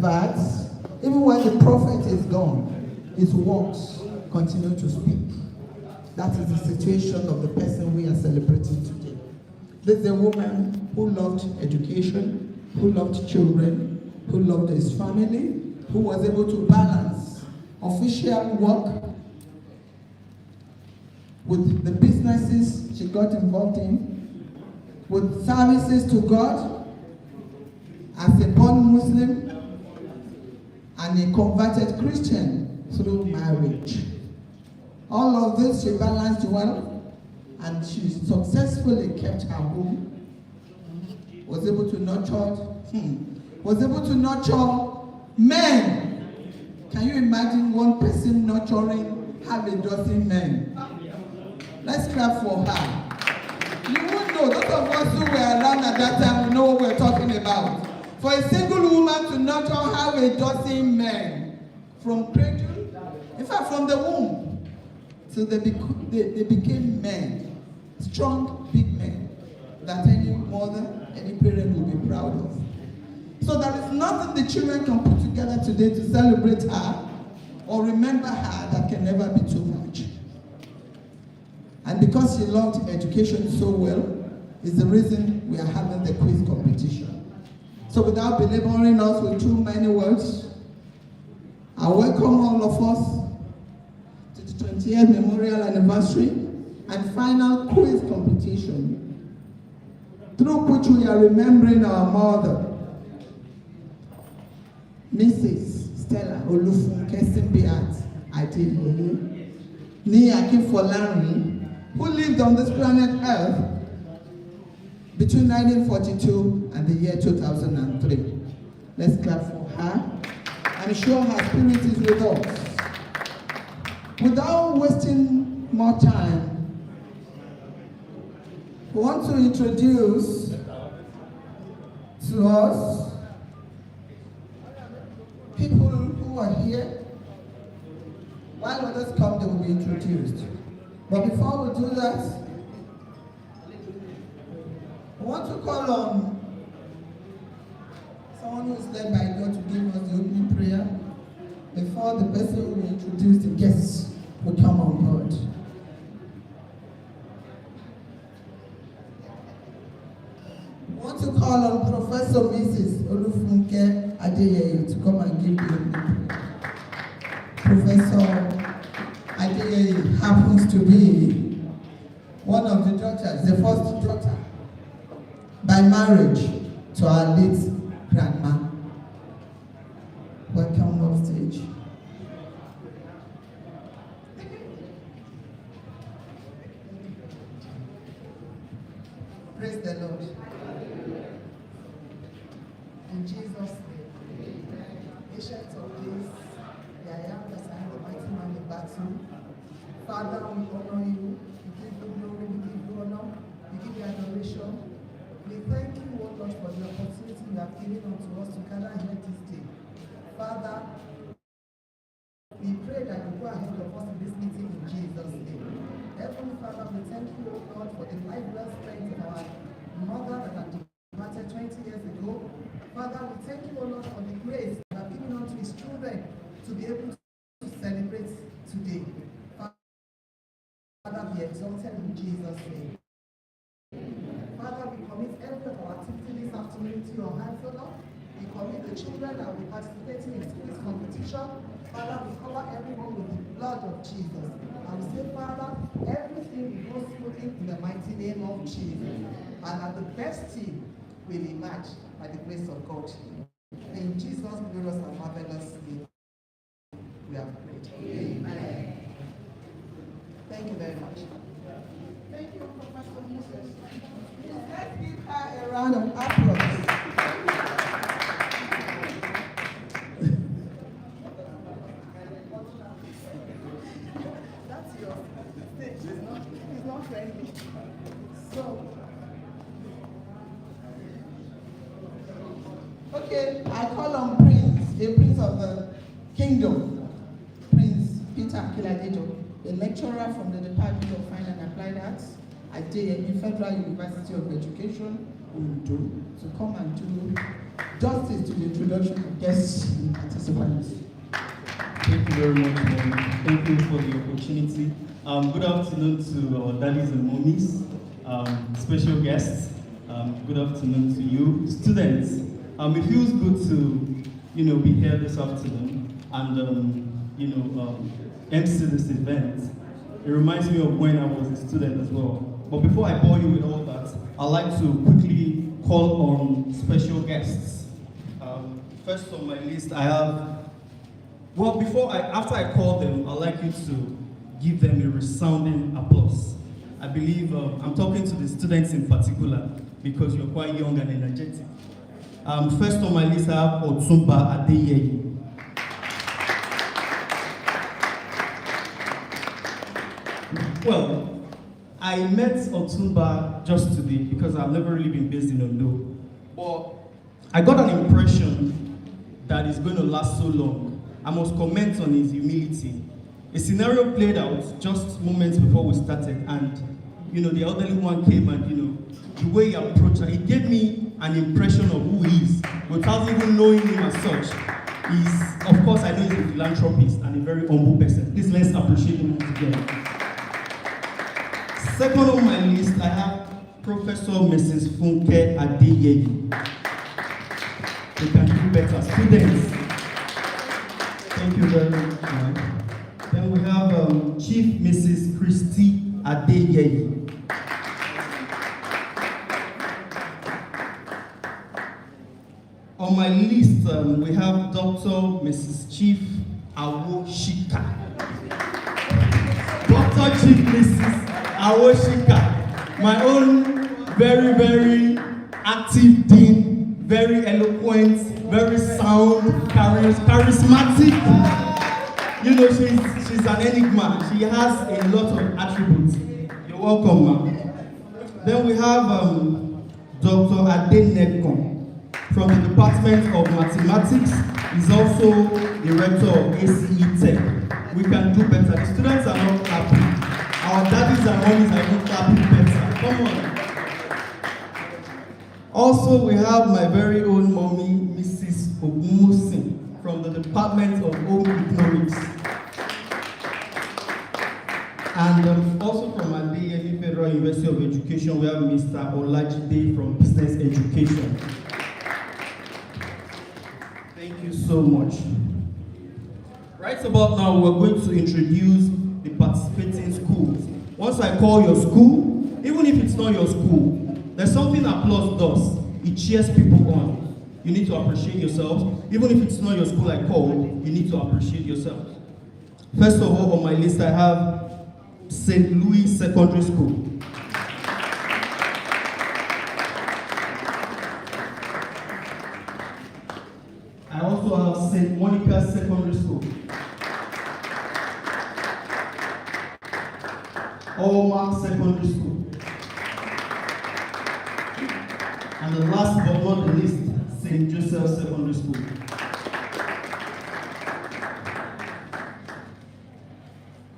that even when the prophet is gone, his works continue to speak. That is the situation of the person we are celebrating today. This is a woman who loved education, who loved children, who loved his family, who was able to balance official work with the businesses she got involved in, with services to God as a born Muslim and a converted Christian through marriage. All of this she balanced well, and she successfully kept her home, was able to nurture men. Can you imagine one person nurturing half a dozen men? Let's clap for her. You won't know, those of us who were around at that time, we know what we're talking about. For a single woman to nurture half a dozen men from cradle, in fact from the womb, so they became men, strong, big men, that any mother, any parent will be proud of. So there is nothing the children can put together today to celebrate her or remember her that can never be too much. And because she loved education so well, is the reason we are having the quiz competition. So without belaboring us with too many words, I welcome all of us to the 20th Memorial Anniversary and final quiz competition, through which we are remembering our mother, Mrs. Stella Olufunke Simbiat Adeyeye, ní Akinfolari, who lived on this planet Earth between 1942 and the year 2003. Let's clap for her. I'm sure her spirit is with us. Without wasting more time, we want to introduce to us people who are here. While others come, they will be introduced. But before we do that, we want to call on someone who is led by God to give us the opening prayer before the person who will introduce the guests will come on board. We want to call on Professor Mrs. Olufunke Adeyeye to come and give the opening prayer. Professor Adeyeye happens to be one of the daughters, the first daughter by marriage to our late grandma. Welcome off stage. Praise the Lord. In Jesus' name. Ancient of days, the I am that I am, the mighty man in battle. Father, we honor you. We give you glory, we give you honor, we give you adoration. We thank you, O Lord, for the opportunity you have given unto us to gather here this day. Father, we pray that you go ahead of us in this meeting in Jesus' name. Heavenly Father, we thank you, O God, for the life well spent of our mother that had departed 20 years ago. Father, we thank you, O Lord, for the grace that you have given unto his children to be able to celebrate today. Father, be exalted in Jesus' name. Father, we commit every of our activity this afternoon to your hands, O Lord. We commit the children that will be participating in this competition. Father, we cover everyone with the blood of Jesus. And we say, Father, everything will go smoothly in the mighty name of Jesus. And that the best team will emerge by the grace of God. In Jesus' glorious and marvelous name, we have prayed. Amen. Thank you very much. Thank you, Professor Moses. Let's give her a round of applause. That's your stage. It's not friendly. So, okay, I call on Prince, a prince of the kingdom, Prince Peter Kiladejo, a lecturer from the Department of Fine and Applied Arts at Adeyeye Federal University of Education, Ondo, to come and do justice to the introduction of guest participants. Thank you very much, ma'am. Thank you for the opportunity. Good afternoon to our daddies and mommies, special guests. Good afternoon to you, students. It feels good to, be here this afternoon and, MC this event. It reminds me of when I was a student as well. But before I bore you with all that, I'd like to quickly call on special guests. First on my list, I have. Well, after I call them, I'd like you to give them a resounding applause. I believe I'm talking to the students in particular because you're quite young and energetic. First on my list, I have Adeyeye. Well, I met Otumba just today because I've never really been based in Ondo. But I got an impression that it's going to last so long. I must comment on his humility. A scenario played out just moments before we started, and the elderly one came and the way he approached her, it gave me an impression of who he is without even knowing him as such. Of course, I know he's a philanthropist and a very humble person. Please let's appreciate him together. Second on my list, I have Professor Mrs. Funke Adeyeye. We can do better. Students, thank you very much. Then we have Chief Mrs. Christy Adeyeye. On my list, we have Dr. Mrs. Chief Awoshika. Dr. Chief Mrs. Awoshika, my own very, very active dean, very eloquent, very sound, charismatic. She's an enigma. She has a lot of attributes. You're welcome, ma'am. Then we have Dr. Adeyeye from the Department of Mathematics. He's also the rector of ACE Tech. We can do better. The students are not clapping. Our daddies and mommies are not clapping better. Come on. Also, we have my very own mommy, Mrs. Ogumusin, from the Department of Home Economics. And also from Adeyeye Federal University of Education, we have Mr. Olajide from Business Education. Thank you so much. Right about now, we're going to introduce the participating schools. Once I call your school, even if it's not your school, there's something applause does. It cheers people on. You need to appreciate yourselves. Even if it's not your school I called, you need to appreciate yourselves. First of all, on my list, I have St. Louis Secondary School. I also have St. Monica Secondary School. Hallmark Secondary School. And the last but not the least, St. Joseph Secondary School.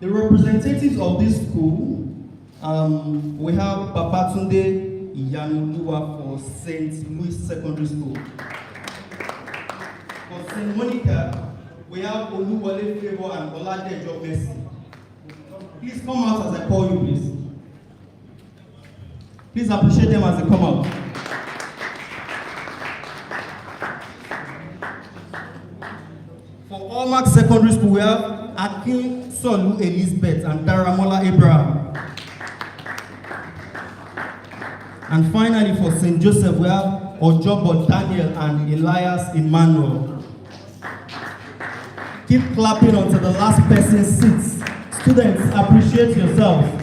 The representatives of this school, we have Babatunde Iyanoluwa for St. Louis Secondary School. For St. Monica, we have Oluwale Favor and Oladejo Mercy. Please come out as I call you, please. Please appreciate them as they come out. For Hallmark Secondary School, we have Akin Solu Elizabeth and Daramola Abraham. And finally, for St. Joseph, we have Ojobo Daniel and Elias Emmanuel. Keep clapping until the last person sits. Students, appreciate yourself.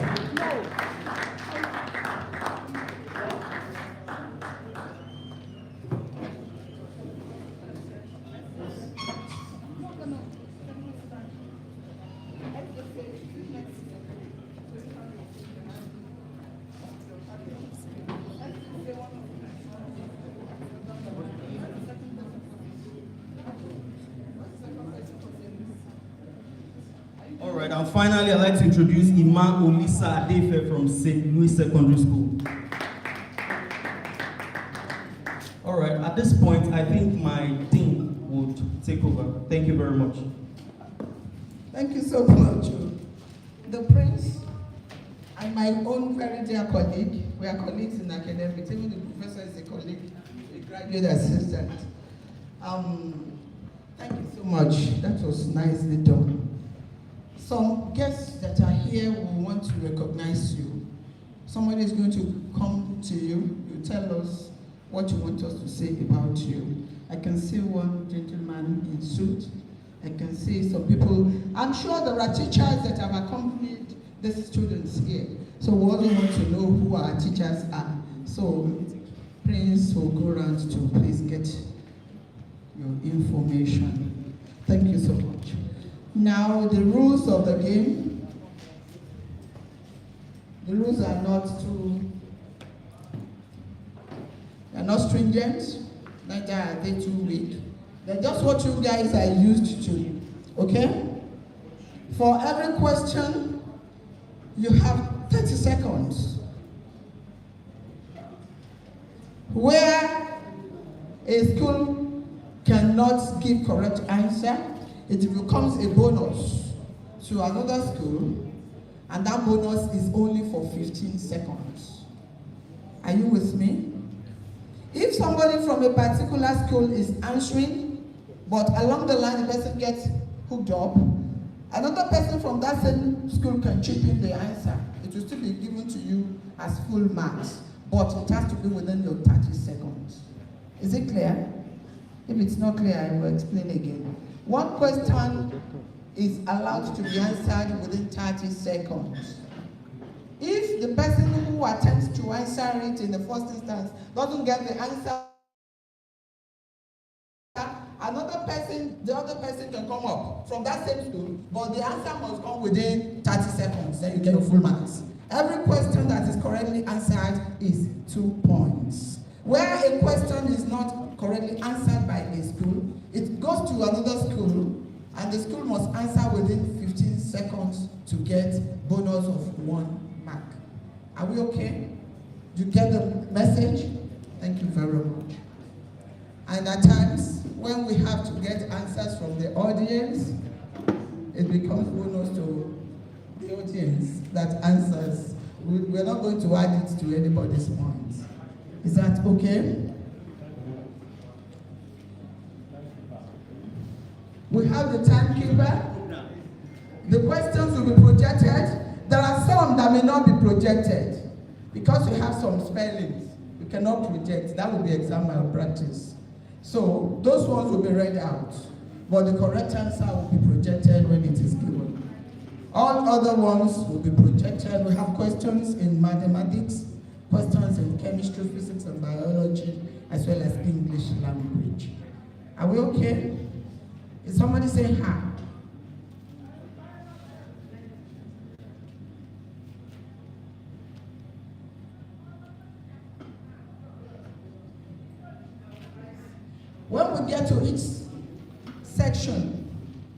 Alright, and finally, I'd like to introduce Ima Olisa Adefe from St. Louis Secondary School. Alright, at this point, I think my team would take over. Thank you very much. Thank you so much. The Prince and my own very dear colleague, we are colleagues in academics, even the professor is a colleague, a graduate assistant. Thank you so much. That was nicely done. Some guests that are here will want to recognize you. Somebody is going to come to you. You tell us what you want us to say about you. I can see one gentleman in suit. I can see some people. I'm sure there are teachers that have accompanied the students here. So we also want to know who our teachers are. So Prince will go around to please get your information. Thank you so much. Now the rules of the game. The rules are not stringent, neither are they too weak. They're just what you guys are used to, okay? For every question, you have 30 seconds. Where a school cannot give correct answer, it becomes a bonus to another school, and that bonus is only for 15 seconds. Are you with me? If somebody from a particular school is answering, but along the line the person gets hooked up, another person from that same school can chip in the answer. It will still be given to you as full marks, but it has to be within your 30 seconds. Is it clear? If it's not clear, I will explain again. One question is allowed to be answered within 30 seconds. If the person who attempts to answer it in the first instance doesn't get the answer, the other person can come up from that same school, but the answer must come within 30 seconds, then you get your full marks. Every question that is correctly answered is 2 points. Where a question is not correctly answered by a school, it goes to another school, and the school must answer within 15 seconds to get bonus of 1 mark. Are we okay? You get the message? Thank you very much. And at times, when we have to get answers from the audience, it becomes bonus to the audience that answers. We're not going to add it to anybody's points. Is that okay? We have the timekeeper. The questions will be projected. There are some that may not be projected because we have some spellings. We cannot project. That will be exam malpractice. So those ones will be read out, but the correct answer will be projected when it is given. All other ones will be projected. We have questions in mathematics, questions in chemistry, physics, and biology, as well as English language. Are we okay? Is somebody saying hi? When we get to each section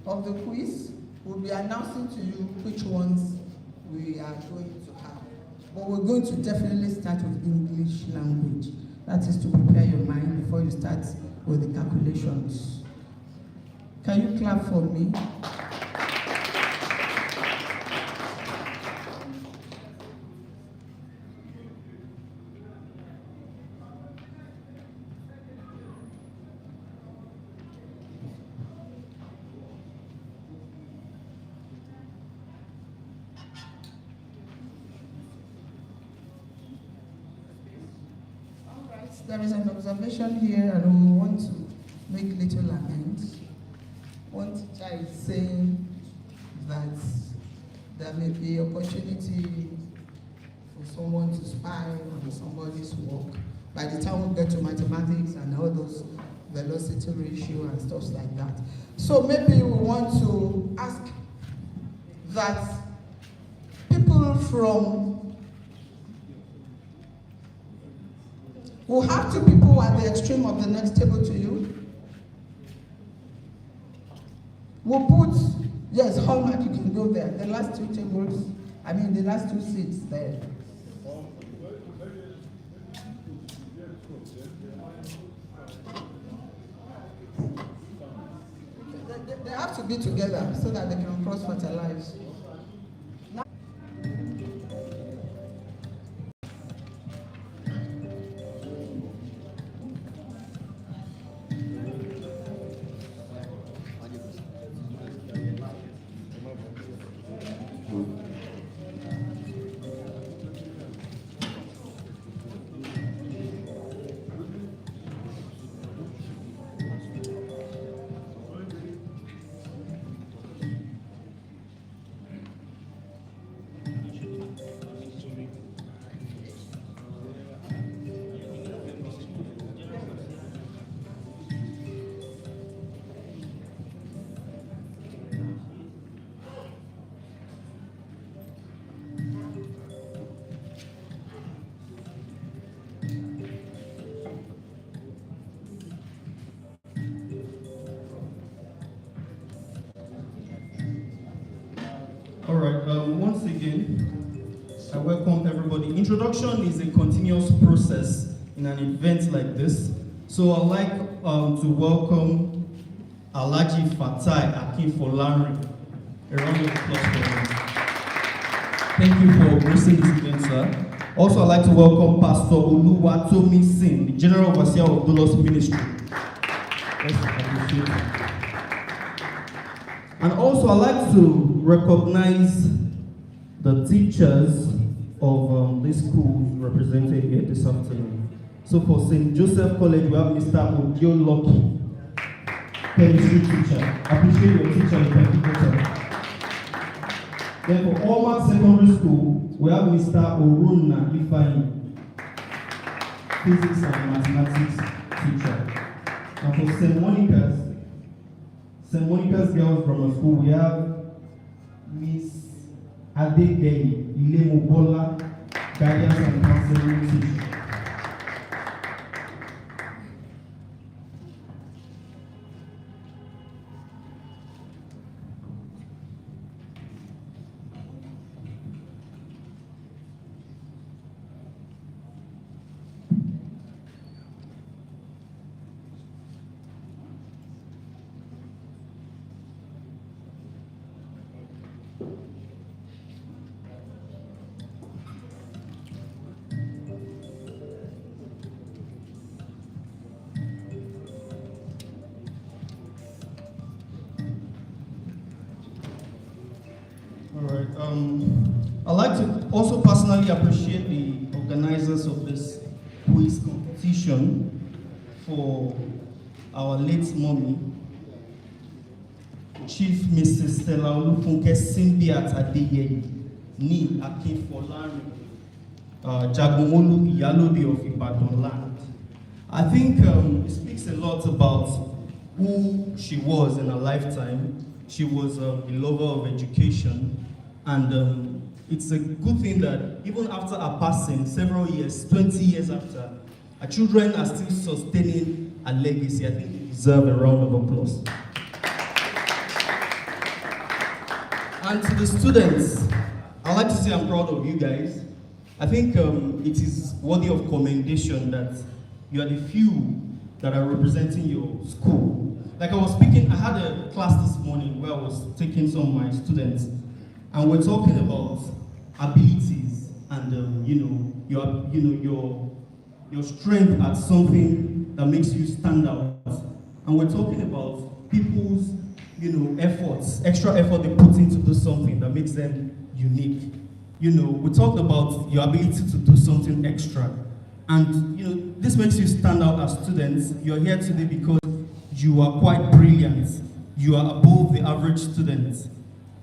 of the quiz, we'll be announcing to you which ones we are going to have. But we're going to definitely start with English language. That is to prepare your mind before you start with the calculations. Can you clap for me? There is an observation here, and we want to make little amends. One teacher is saying that there may be opportunity for someone to spy on somebody's work. By the time we get to mathematics and all those velocity ratio and stuff like that. So maybe we want to ask that people from we'll have 2 people at the extreme of the next table to you. We'll put, yes, Hallmark, you can go there. The last 2 tables, the last 2 seats there. They have to be together so that they can cross-fertilize. All right, once again, I welcome everybody. Introduction is a continuous process in an event like this. So I'd like to welcome Alhaji Fatai Akinfolari. A round of applause for him. Thank you for gracing this event, sir. Also, I'd like to welcome Pastor Oluwatomisin, the General Overseer of Doulos Ministry. Let's appreciate him. And also, I'd like to recognize the teachers of this school represented here this afternoon. So for St. Joseph College, we have Mr. Odio Lucky, chemistry teacher. Appreciate your teacher, you can be better. Then for Allmark Secondary School, we have Mr. Oruna Ifeanyi, physics and mathematics teacher. And for St. Monica's Girls Grammar School, we have Miss Adeyeye Ilemubola, guidance and counseling teacher. All right. I'd like to also personally appreciate the organizers of this quiz competition for our late mommy, Chief Mrs. Stella Olufunke Simbiat Adeyeye, ni Akinfolari, Jagomolu Iyalode of Ibadan land. I think it speaks a lot about who she was in her lifetime. She was a lover of education, and it's a good thing that even after her passing, several years, 20 years after, her children are still sustaining her legacy. I think they deserve a round of applause. And to the students, I'd like to say I'm proud of you guys. I think it is worthy of commendation that you are the few that are representing your school. Like I was speaking, I had a class this morning where I was taking some of my students, and we're talking about abilities and your strength at something that makes you stand out. And we're talking about people's efforts, extra effort they put into do something that makes them unique. We talked about your ability to do something extra. And this makes you stand out as students. You're here today because you are quite brilliant. You are above the average student.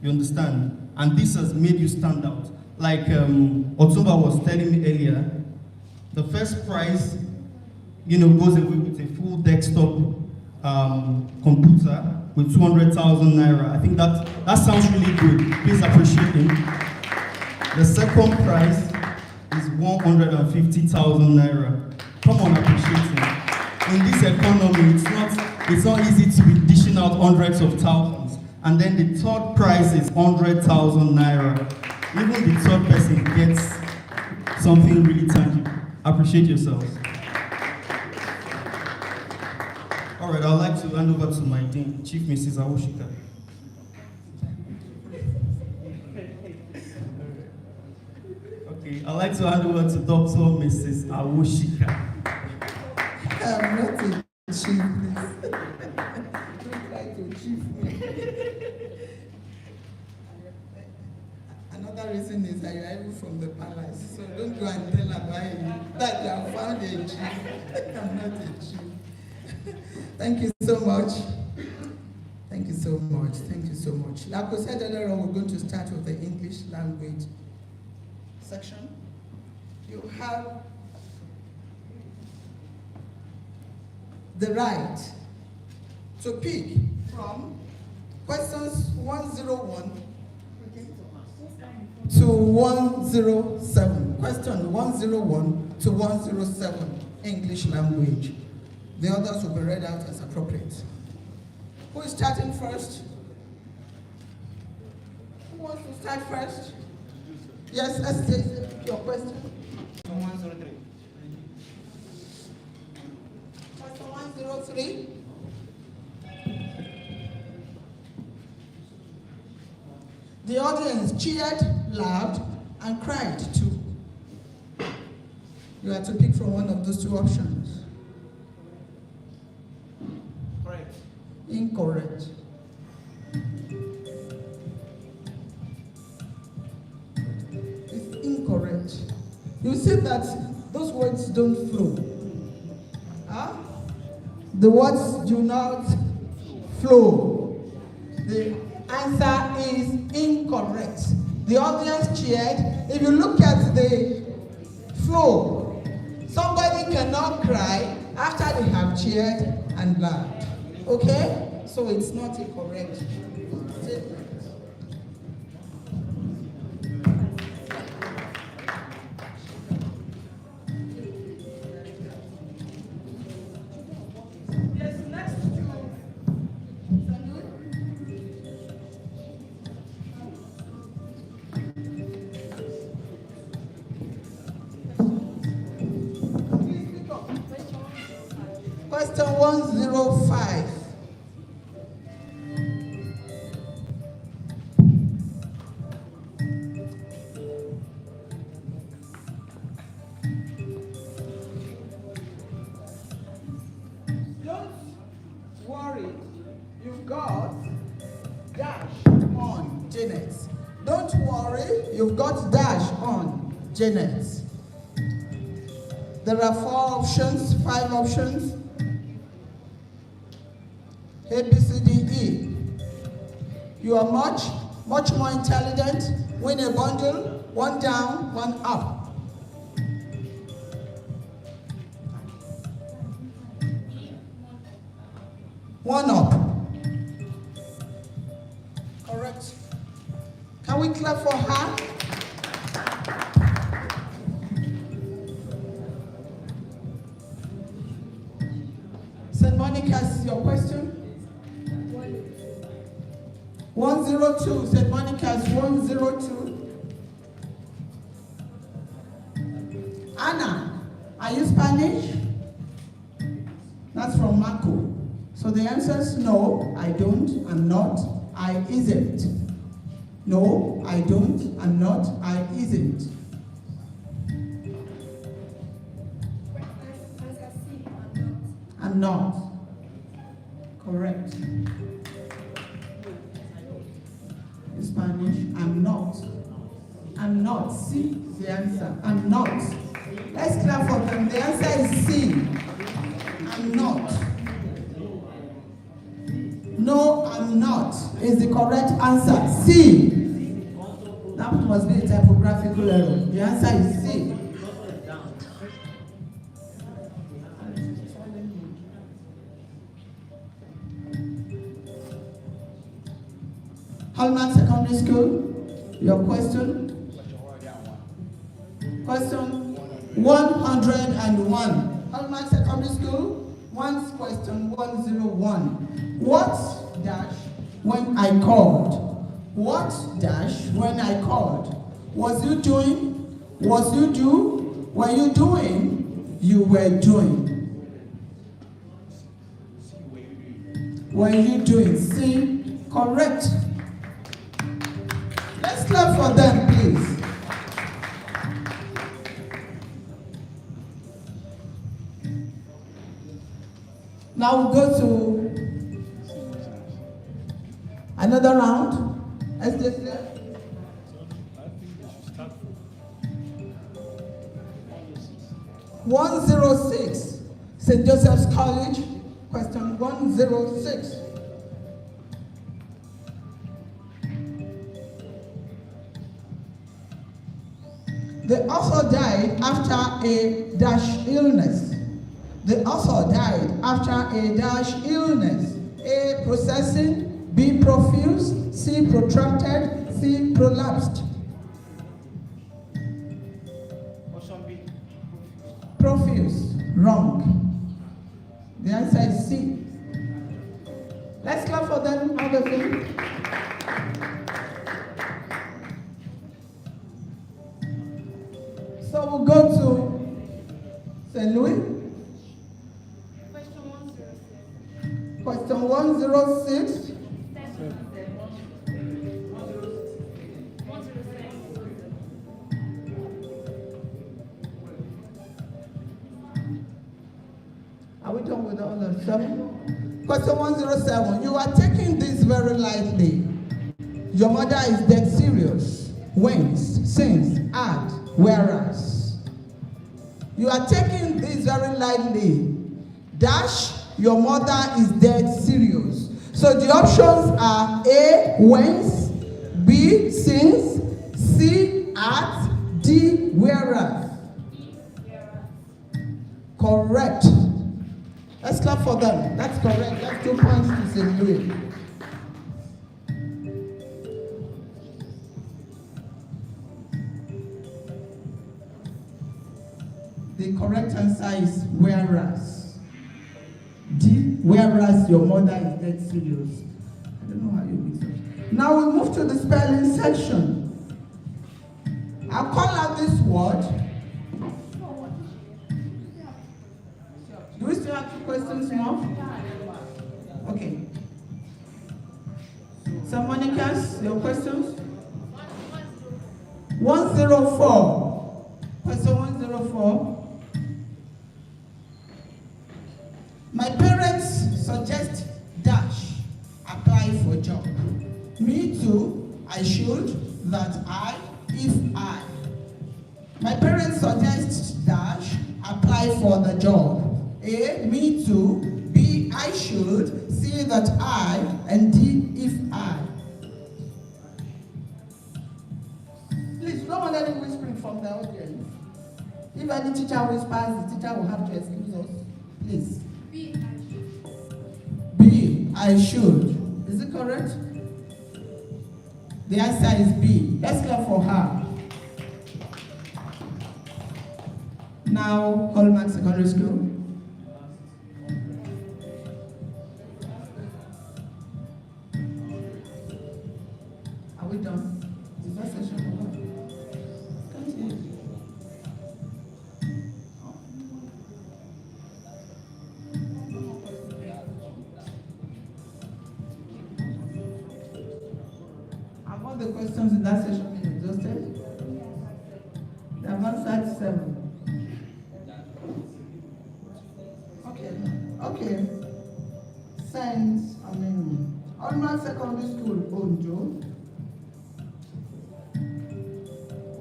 You understand? And this has made you stand out. Like Otumba was telling me earlier, the first prize, goes away with a full desktop computer with 200,000 naira. I think that sounds really good. Please appreciate him. The second prize is 150,000 naira. Come on, appreciate him. In this economy, it's not easy to be dishing out hundreds of thousands. And then the third prize is 100,000 naira. Even the third person gets something really tangible. Appreciate yourselves. All right, I'd like to hand over to my dean, Chief Mrs. Awoshika. Okay, I'd like to hand over to Dr. Mrs. Awoshika. I'm not a chief, please. Don't try to chief me. Another reason is that you are even from the palace, so don't go and tell Adeyeye that you have found a chief. I'm not a chief. Thank you so much. Thank you so much. Thank you so much. Like I said earlier on, we're going to start with the English language section. You have the right to pick from questions 101 to 107. Question 101 to 107, English language. The others will be read out as appropriate. Who is starting first? Who wants to start first? Yes, let's take your question. 103. Question 103. The audience cheered, laughed, and cried too. You have to pick from one of those two options. Correct. Incorrect. It's incorrect. You see that those words don't flow. Huh? The words do not flow. The answer is incorrect. The audience cheered. If you look at the flow, somebody cannot cry after they have cheered and laughed. Okay? So it's not a correct statement. Yes, next to Sandu. Please pick up. Question 105. Don't worry, you've got dash on Janet. Don't worry, you've got dash on Janet. There are 4 options, 5 options. A, B, C, D, E. You are much more intelligent. Win a bundle, 1 down, 1 up. One up. Correct. Can we clap for her? St. Monica's your question? 102. St. Monica's 102. Anna, are you Spanish? That's from Marco. So the answer is no, I don't, I'm not, I isn't. No, I don't, I'm not, I isn't. I'm not. Correct. Spanish, I'm not. I'm not. C, the answer. I'm not. Let's clap for them. The answer is C. I'm not. No, I'm not is the correct answer. C. That must be a typographical error. The answer is C. Hallmark Secondary School, your question? Question 101. Hallmark Secondary School, one's question 101. What dash when I called? What dash when I called? Was you doing? Was you do? Were you doing? You were doing. were you doing? C. Correct. Let's clap for them, please. Now we'll go to another round. Let's just 106, St. Joseph's College, question 106. The author died after a dash illness. The author died after a dash illness. A. Processing. B. Profuse. C. Protracted. C. Prolapsed. Option B. Profuse. Wrong. The answer is C. Let's clap for them. How they feel? So we'll go to St. Louis. Question 106. Are we done with all of 7? Question 107. You are taking this very lightly. Your mother is dead serious. Wins, since, add, whereas. You are taking this very lightly. Dash, your mother is dead serious. So the options are A, wins, B, since, C, at, D, whereas. Correct. Let's clap for them. That's correct. That's 2 points to St. Louis. The correct answer is whereas. D, whereas your mother is dead serious. I don't know how you mix it. Now we move to the spelling section. I'll call out this word. Do we still have 2 questions more? Okay. So Monica's, your questions? 104. Question 104. My parents suggest dash, apply for job. Me too, I should, that I, if I. My parents suggest dash, apply for the job. A, me too, B, I should, C, that I, and D, if I. Please, don't want any whispering from the audience. If any teacher whispers, the teacher will have to excuse us. Please. B, I should. Is it correct? The answer is B. Let's clap for her. Now, Hallmark Secondary School. Are we done? Is that session over? Continue. Have all the questions in that session been exhausted? They have answered 7. Okay. Science, Hallmark Secondary School, Ondo.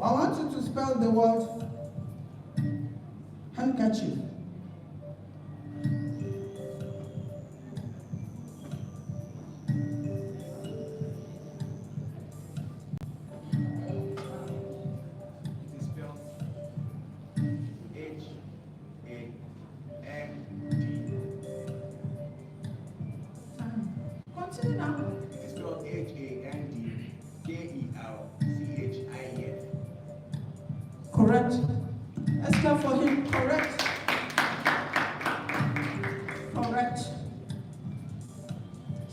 I want you to spell the word handkerchief. It is spelled H-A-N-D. Continue now. It is spelled H-A-N-D-K-E-R-C-H-I-N. Correct. Let's clap for him. Correct. Correct.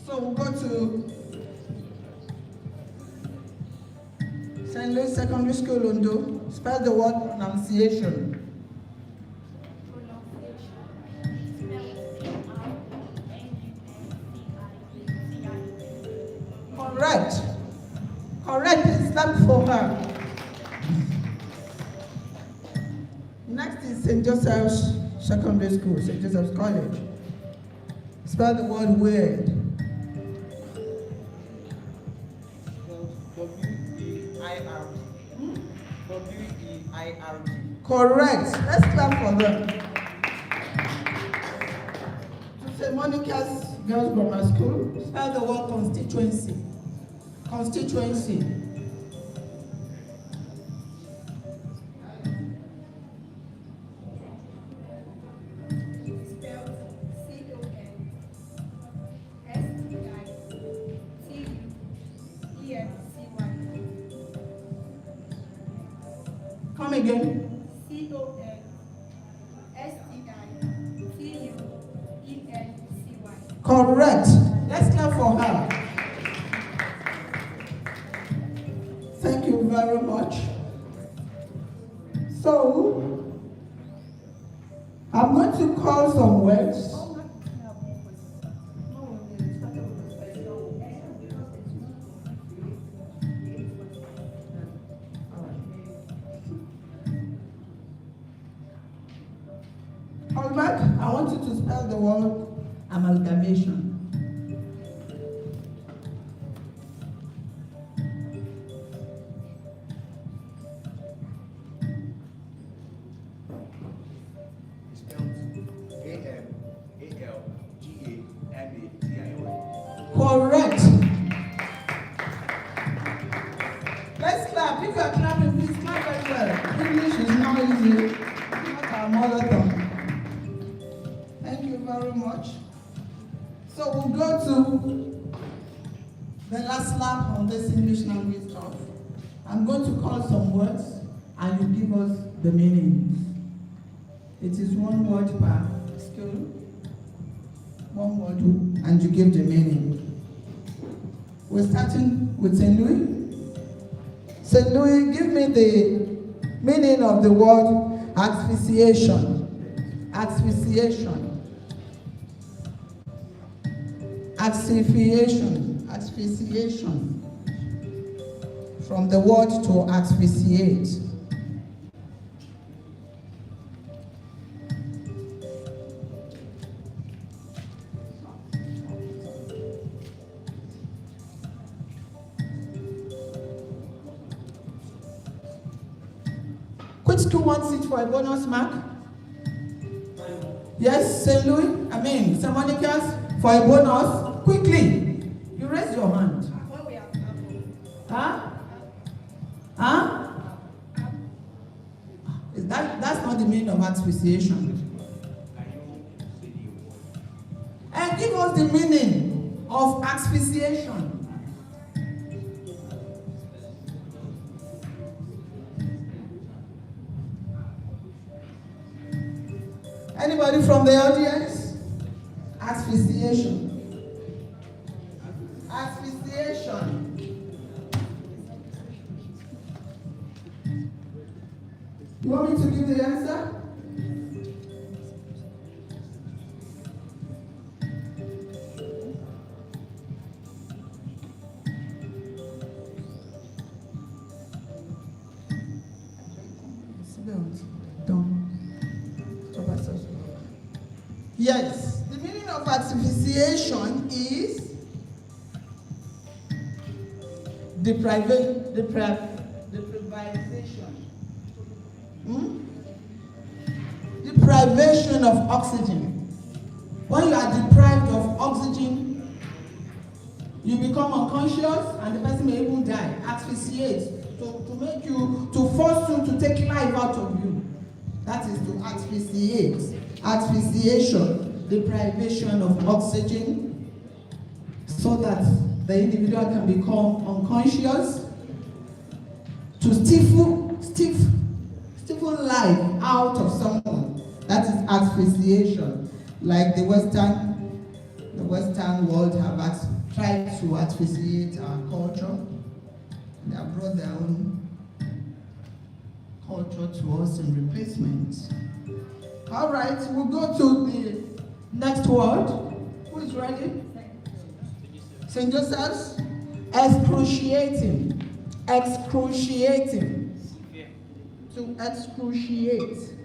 So we'll go to St. Louis Secondary School, Ondo. Spell the word pronunciation. Correct. Correct. Please clap for her. Next is St. Joseph's Secondary School, St. Joseph's College. Spell the word weird. W-E-I-R-D. W-E-I-R-D. Correct. Let's clap for them. To St. Monica's Girls Grammar School, spell the word constituency. Constituency. Come again. Constituency. Correct. Let's clap for her. Thank you very much. So, I'm going to call some words. Hallmark, I want you to spell the word amalgamation. It's spelled A-M-A-L-G-A-M-A-T-I-O-N. Correct. Let's clap. If you are clapping, please clap very well. English is not easy. It's not our mother tongue. Thank you very much. So we'll go to the last lap on this English language talk. I'm going to call some words and you give us the meanings. It is one word per skill. One word and you give the meaning. We're starting with St. Louis. St. Louis, give me the meaning of the word asphyxiation. Asphyxiation. Asphyxiation. Asphyxiation. From the word to asphyxiate. Which school wants it for a bonus mark? Yes, St. Louis? St. Monica's for a bonus? Quickly. You raise your hand. Huh? That's not the meaning of asphyxiation. And give us the meaning of asphyxiation. Anybody from the audience? Asphyxiation. Asphyxiation. You want me to give the answer? Yes, the meaning of asphyxiation is deprivation. Deprivation of oxygen. When you are deprived of oxygen, you become unconscious and the person may even die. Asphyxiate. To make you, to force you to take life out of you. That is to asphyxiate. Asphyxiation, deprivation of oxygen, so that the individual can become unconscious, to stifle life out of someone. That is asphyxiation. Like the Western world have tried to asphyxiate our culture. They have brought their own culture to us in replacement. All right, we'll go to the next word. Who is ready? St. Joseph's. Excruciating. Excruciating. To excruciate.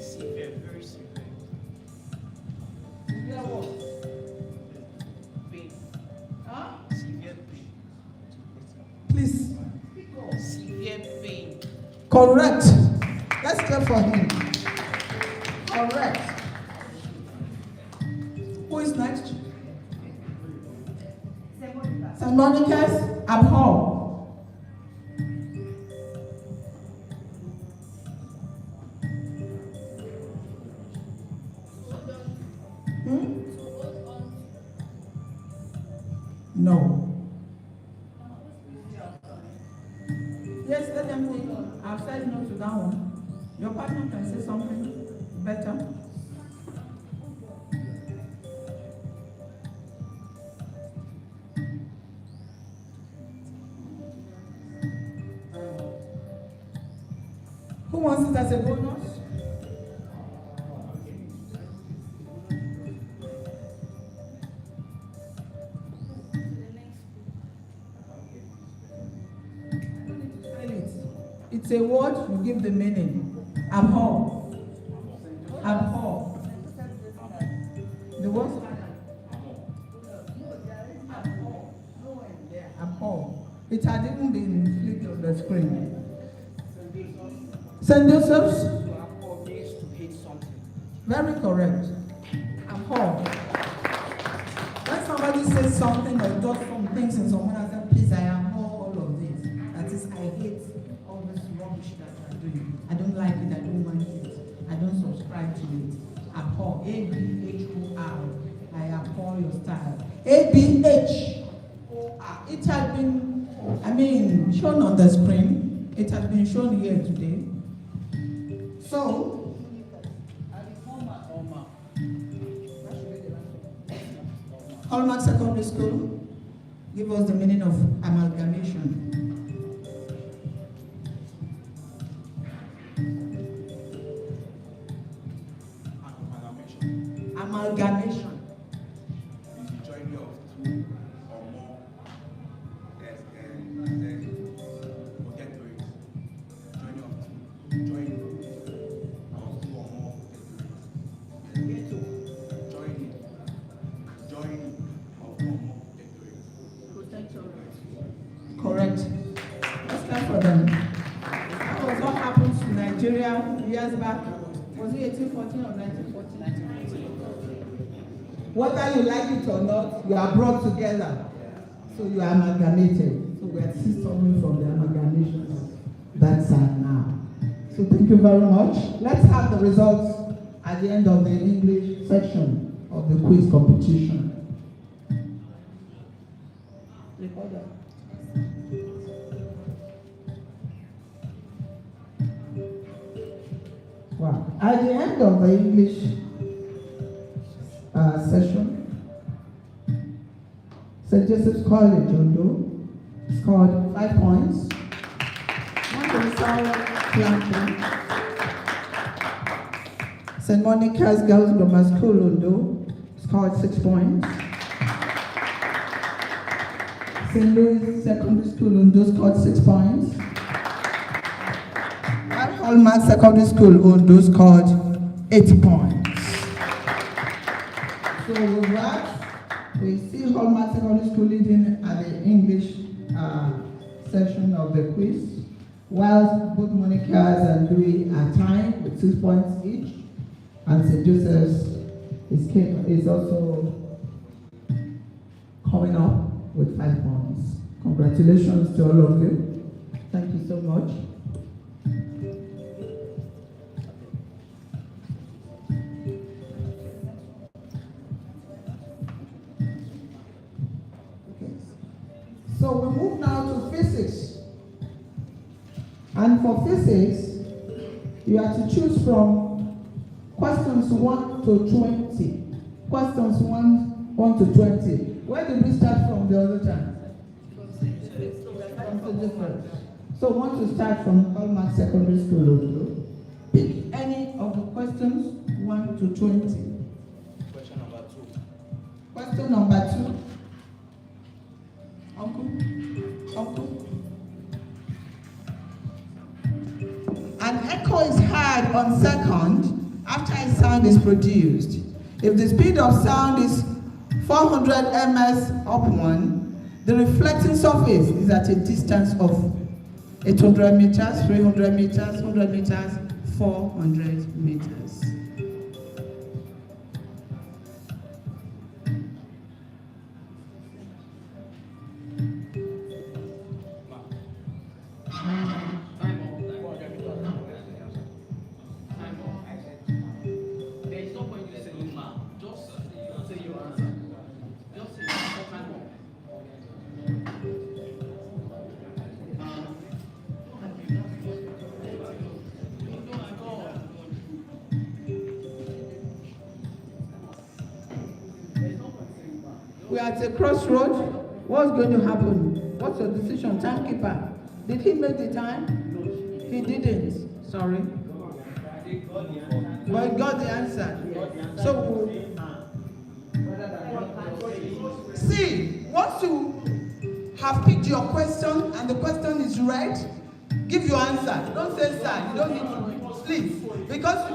Severe, very severe. Severe what? Pain. Huh? Severe pain. Please. Severe pain. Correct. Let's clap for him. Correct. Who is next? St. Monica's abhor. No. Yes, let them think. I've said no to that one. Your partner can say something better. Who wants it as a bonus? It's a word, you give the meaning. Abhor. Abhor. The what? Abhor. It had even been flipped on the screen. St. Joseph's? To abhor means to hate something. Very correct. Abhor. When somebody says something or does some things and someone else says, please, I abhor all of this. That is, I hate all this rubbish that you are doing. I don't like it, I don't want it. I don't subscribe to it. Abhor. A-B-H-O-R. I abhor your style. A-B-H-O-R. It had been, shown on the screen. It has been shown here today. So, Hallmark Secondary School, give us the meaning of amalgamation. Amalgamation. Is the joining of two or more, and then we'll get to it. Joining of two or more, get to it. Joining of two or more, get to it. Correct. Let's start for them. That was what happened to Nigeria years back. Was it 1814 or 1914? Whether you like it or not, you are brought together. So you are amalgamated. So we are still suffering from the amalgamation of that side now. So thank you very much. Let's have the results at the end of the English section of the quiz competition. Recorder. Wow. At the end of the English session, St. Joseph's College, Ondo, scored 5 points. St. Monica's Girls Grammar School, Ondo, scored 6 points. St. Louis Secondary School, Ondo, scored 6 points. Hallmark Secondary School, Ondo, scored 8 points. So with that, we see Hallmark Secondary School leading at the English section of the quiz, whilst both Monica's and Louis are tied with 6 points each, and St. Joseph's is also coming up with 5 points. Congratulations to all of you. Thank you so much. So we move now to physics. And for physics, you have to choose from questions 1 to 20. Questions 1 to 20. Where did we start from the other time? From the different. So we want to start from Hallmark Secondary School also. Pick any of the questions 1 to 20. Question number 2. Question number 2. Uncle. An echo is heard on second after a sound is produced. If the speed of sound is 400 ms up 1, the reflecting surface is at a distance of 800 meters, 300 meters, 100 meters, 400 meters. We are at a crossroad. What's going to happen? What's your decision, timekeeper? Did he make the time? He didn't. Sorry. But he got the answer. So, see, once you have picked your question and the question is right, give your answer. Don't say sir. You don't need to, please, because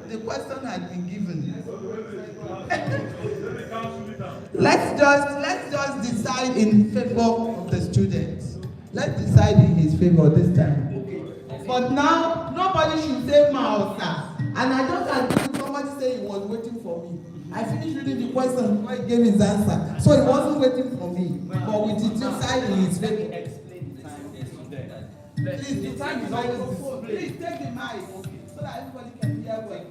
the question has been given. let's just decide in favor of the students. Let's decide in his favor this time. But now nobody should say ma or sir. And I don't agree with somebody saying he was waiting for me. I finished reading the question before he gave his answer, so he wasn't waiting for me. But we did decide in his favor. Please, the time is always. Please take the mic. So that everybody can hear well.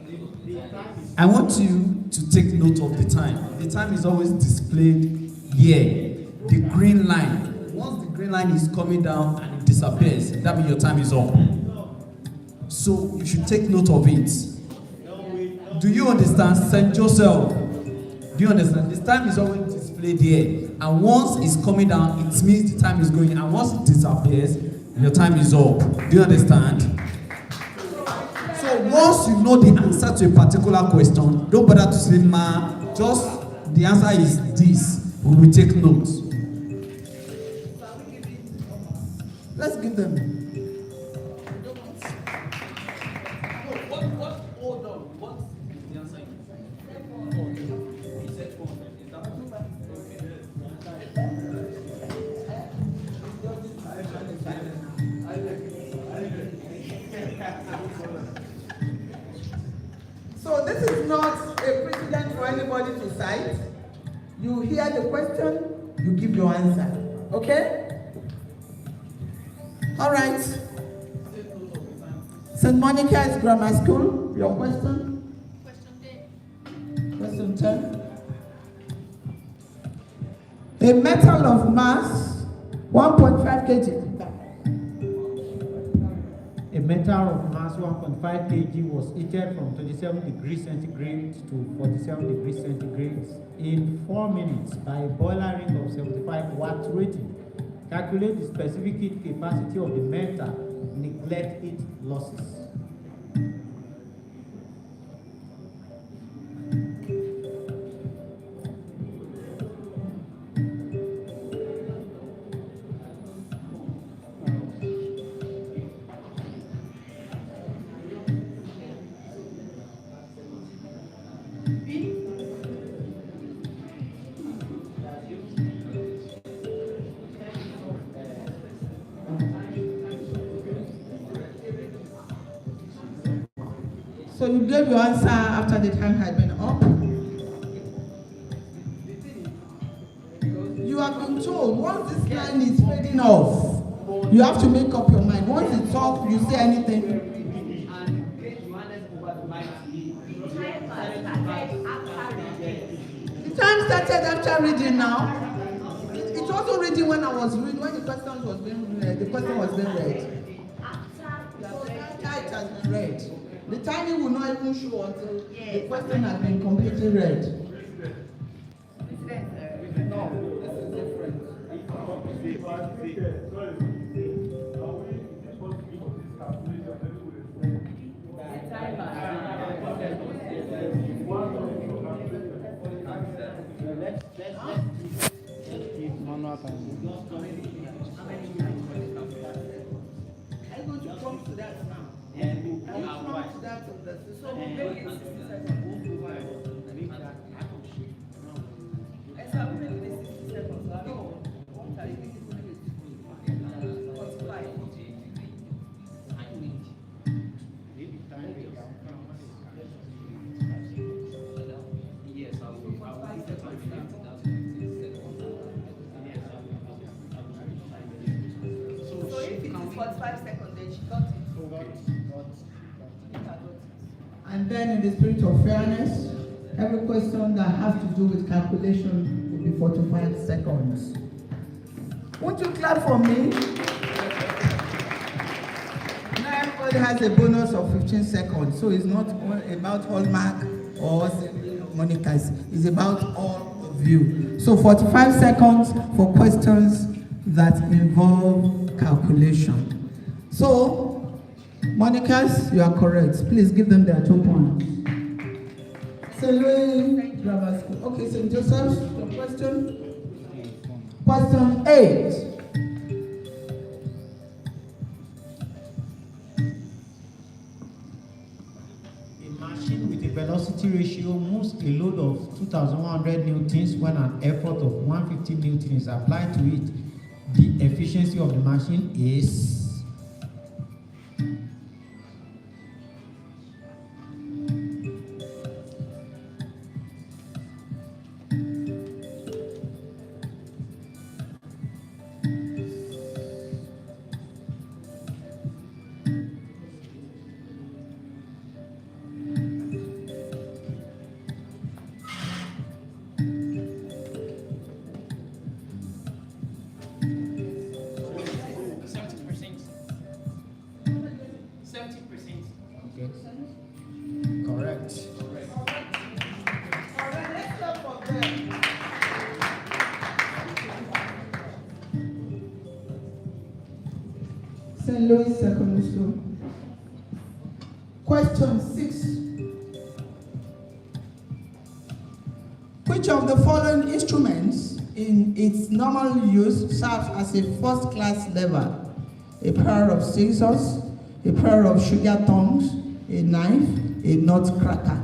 I want you to take note of the time. The time is always displayed here. The green line. Once the green line is coming down and it disappears, that means your time is up. So you should take note of it. Do you understand, St. Joseph? Do you understand? This time is always displayed here. And once it's coming down, it means the time is going. And once it disappears, your time is up. Do you understand? So once you know the answer to a particular question, don't bother to say ma, just the answer is this. We will take notes. Let's give them. Hold on. What's the answer? He said 400. Is that So this is not a precedent for anybody to cite. You hear the question, you give your answer. Okay? All right. St. Monica's Grammar School, your question? Question 10. A metal of mass 1.5 kg. A metal of mass 1.5 kg was heated from 27 degrees centigrade to 47 degrees centigrade in 4 minutes by a boiler ring of 75 watt rating. Calculate the specific heat capacity of the metal. Neglect its losses. So you gave your answer after the time had been up. You have been told once this line is fading off, you have to make up your mind. Once it's off, you say anything. The time started after reading now. It wasn't reading when I was reading, when the question was being read. The question was being read. So after it has been read. The timing will not even show until the question has been completely read. No, this is different. normal time. Are you going to prompt to that now? Are you prompt to that on the so maybe it's 60 seconds. So I'm going to do 60 seconds. So I don't know. What are you thinking? 45. Maybe time will come. Yes, I will. So if it is 45 seconds, then she got it. And then in the spirit of fairness, every question that has to do with calculation will be 45 seconds. Won't you clap for me? Now everybody has a bonus of 15 seconds, so it's not about Hallmark or Monica, it's about all of you. So 45 seconds for questions that involve calculation. So, Monica's, you are correct. Please give them their 2 points. St. Louis Grammar School. Okay, St. Joseph's, your question? Question 8. A machine with a velocity ratio moves a load of 2,100 newtons when an effort of 150 newtons is applied to it. The efficiency of the machine is... Okay. Correct. Let's clap for them. St. Louis Secondary School. Question 6. Which of the following instruments in its normal use serves as a first-class lever? A pair of scissors, a pair of sugar tongs, a knife, a nutcracker.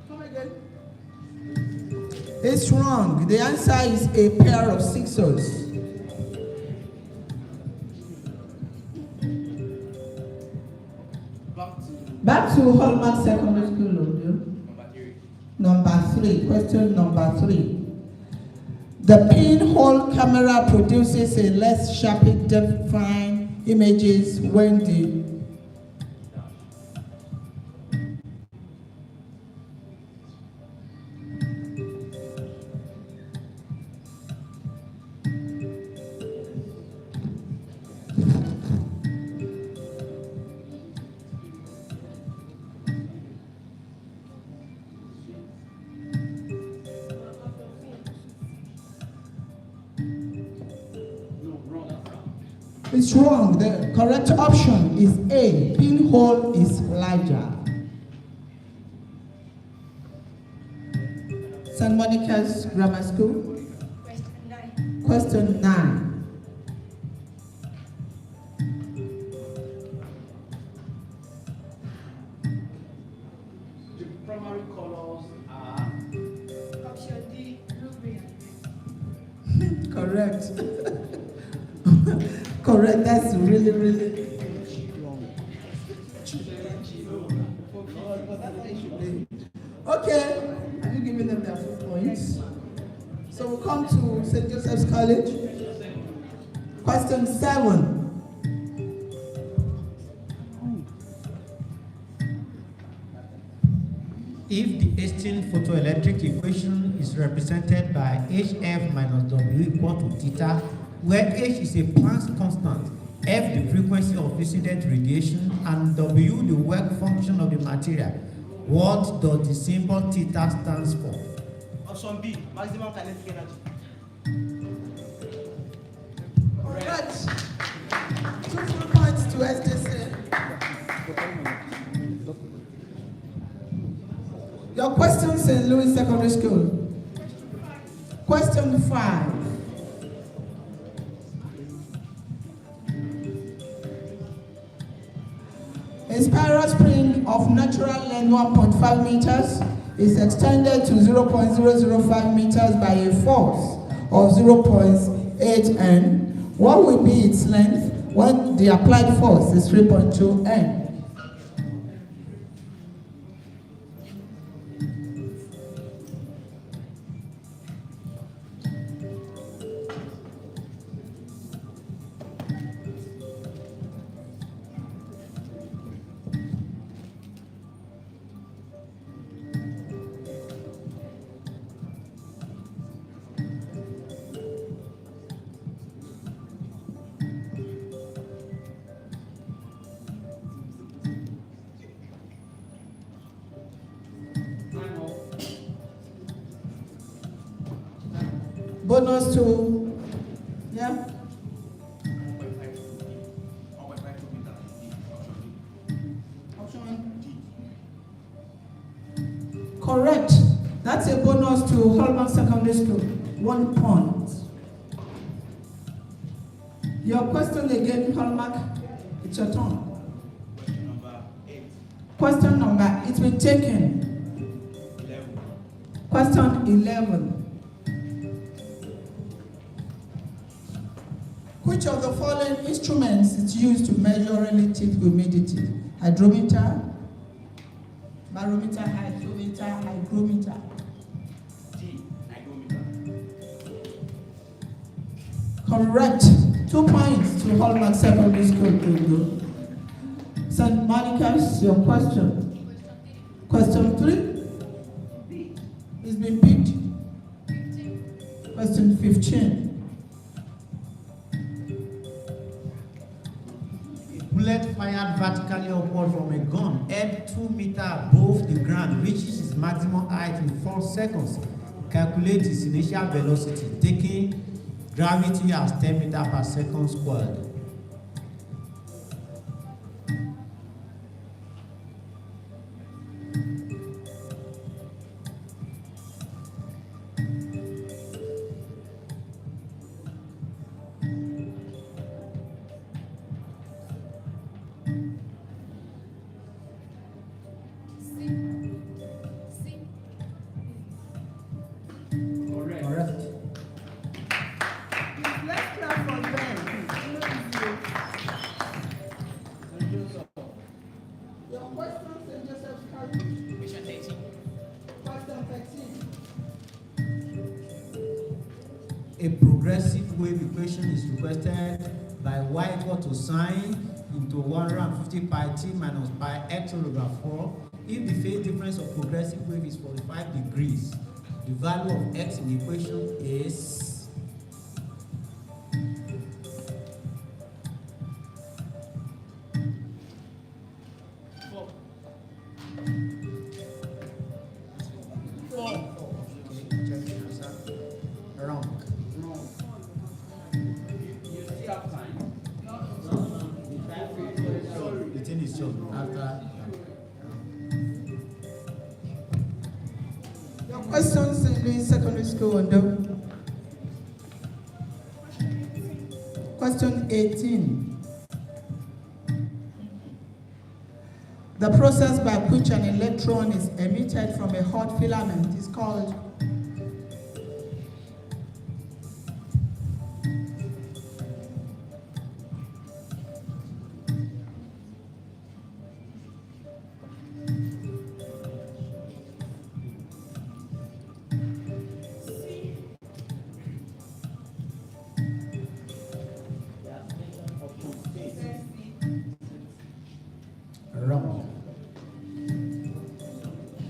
Come again. It's wrong. The answer is a pair of scissors. Back to Hallmark Secondary School, Odio. Number 3. Question number 3. The pinhole camera produces a less sharply defined images when the It's wrong. The correct option is A. Pinhole is larger. St. Monica's Grammar School. Question 9. The primary colors are Option D, blue, green. Correct. Correct. That's really, really. Okay. Have you given them their full points? So we'll come to St. Joseph's College. Question 7. If the Einstein photoelectric equation is represented by HF minus W equal to theta, where H is a Planck's constant, F the frequency of incident radiation, and W the work function of the material, what does the symbol theta stands for? Option B, maximum kinetic energy. Correct. 2 full points. to STC. Your question, St. Louis Secondary School. Question 5. A spiral spring of natural length 1.5 meters is extended to 0.005 meters by a force of 0.8 N. What will be its length when the applied force is 3.2 N? Bonus to, yeah? 1.5 meters. Option correct. That's a bonus to Holman Secondary School. 1 point. Your question again, Hallmark. It's your turn. Question number 8. Question number, it's been taken. 11. Question 11. Which of the following instruments is used to measure relative humidity? Hydrometer, barometer, hydrometer, hygrometer. D. Hygrometer. Correct. 2 points to Hallmark Secondary School. Bingo. St. Monica's, your question. Question 3. It's been picked. Question 15. Bullet fired vertically upward from a gun head 2 meters above the ground reaches its maximum height in 4 seconds. Calculate its initial velocity, taking gravity as 10 meters per second squared. Correct. Let's clap for them. Your question, St. Joseph's College. Question 13. Question 13. A progressive wave equation is requested by y equal to sine into 150 pi t minus pi x over 4 if the phase difference of progressive wave is 45 degrees. The value of x in the equation is wrong. You still have time. The thing is short after. Your question, St. Louis Secondary School, Ondo. Question 18. The process by which an electron is emitted from a hot filament is called Wrong.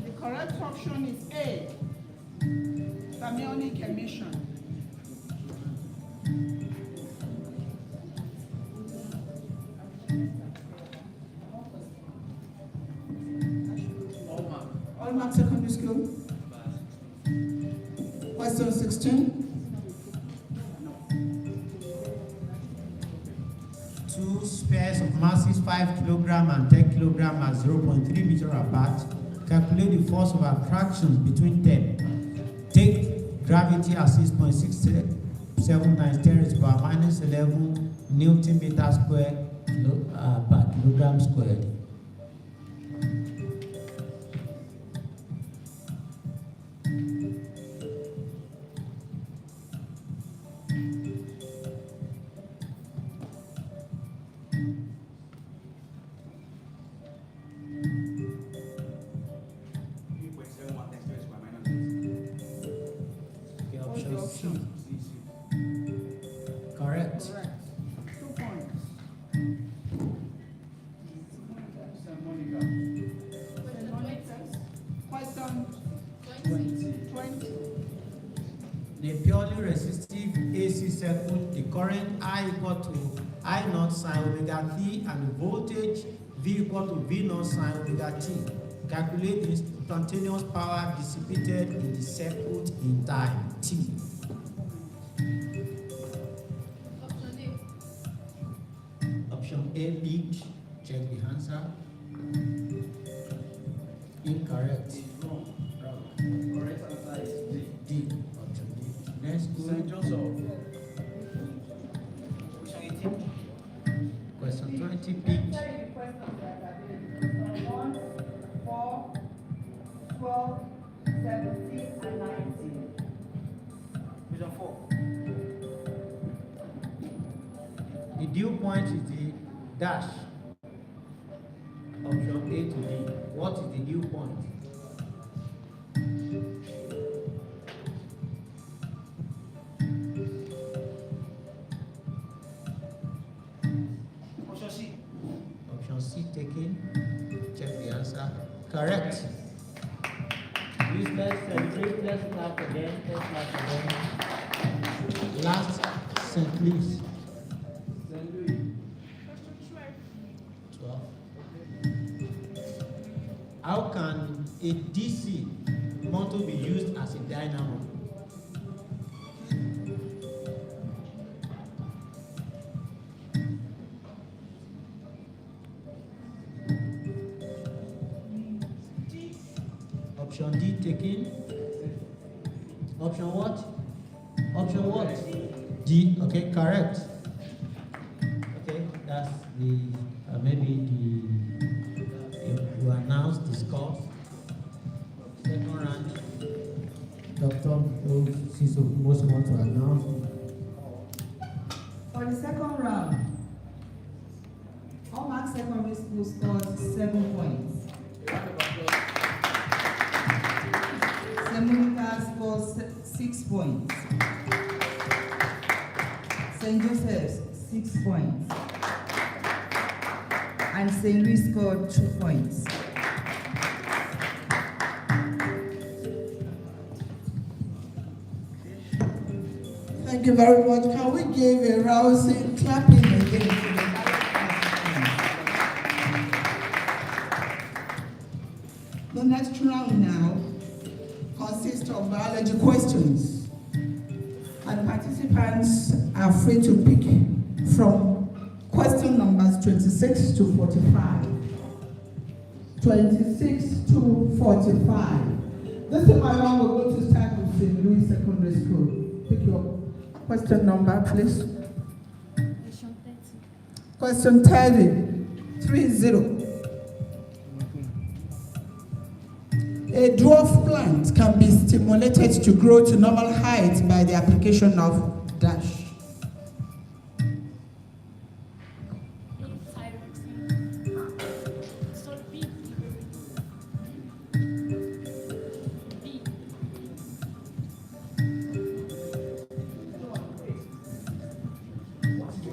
The correct option is A. Thermionic emission. Hallmark Secondary School. Question 16. Two spheres of mass 5 kilogram and 10 kilogram are 0.3 meter apart. Calculate the force of attraction between them. Take gravity as 6.67 times 10 raised to the power minus 11 Newton meter square per kilogram squared. Okay, option C. Correct. 2 points. Question 20. The purely resistive AC circuit, the current I equal to I naught sine omega t and the voltage V equal to V naught sine omega t. Calculate the instantaneous power dissipated in the circuit in time t. Option A, big. Check the answer. Incorrect. Correct answer is D. D. Option D. Next St. one. Joseph. Question 18. Question 20, big. Tell you the questions that are there. 1, 4, 12, 17, and 19. Question 4. The dew point is the dash. Option A to D. What is the dew point? Question C. Option C taken. Check the answer. Correct. Please let's celebrate. Let's clap again. Let's clap again. Last, St. Louis. St. Louis. 12. How can a DC motor be used as a dynamo? Option D taken. Option what? Option what? D. Okay, correct. Okay, that's the maybe you announce the score. Second round. Doctor, since most want to announce. For the second round, Hallmark Secondary School scored 7 points. Semonica scores 6 points. St. Joseph's 6 points. And St. Louis scored 2 points. Thank you very much. Can we give a rousing clapping again to the The next round now consists of biology questions, and participants are free to pick from question numbers 26 to 45. 26 to 45. This time around we're going to start with St. Louis Secondary School. Pick your question number, please. Question 30. 30. A dwarf plant can be stimulated to grow to normal height by the application of dash.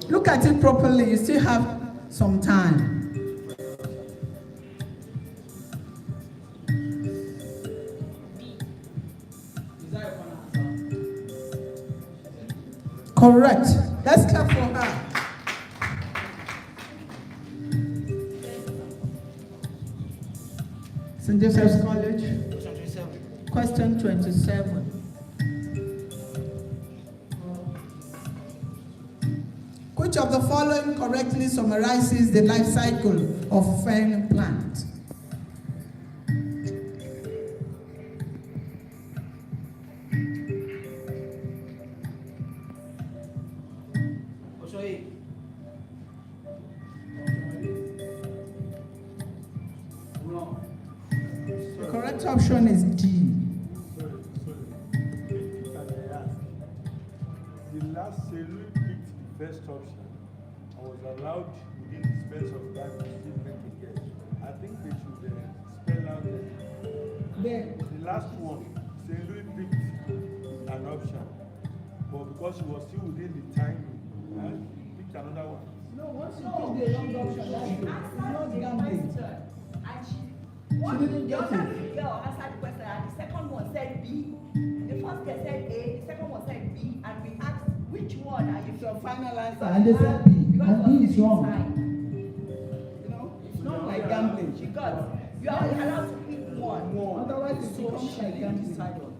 Look at it properly, you still have some time. Correct. Let's clap for her. St. Joseph's College. Question 27. Which of the following correctly summarizes the life cycle of fern plant? Oshoye. Wrong. The correct option is D. The last Selu picked the first option and was allowed within the space of time to still make a guess. I think they should spell out the last one. Selu picked an option, but because she was still within the time, he picked another one. No, once you pick the wrong option, that's She good. It's answered not the gambling. question, and she didn't get the it. other girl answered the question, and the second one said B. The first girl said A, the second one said B, and we asked which one are you It's your final answer, sure? and they said B, Because and it was B is giving wrong. time. You know, It's not like gambling. she got. You are only allowed to pick one. Otherwise, it becomes like gambling. Decide on.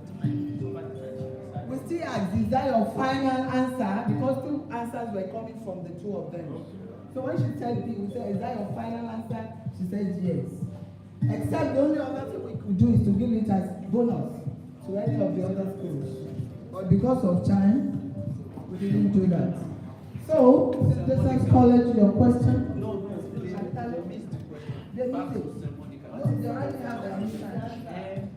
We still ask, is that your final answer? Because two answers were coming from the two of them. So when she said B, we said, is that your final answer? She said yes. Except the only other thing we could do is to give it as bonus to any of the other schools. But because of time, we didn't do that. So, St. College, your question? No, they missed the question. They Back missed to it. St. Monica. No, they already have the answer.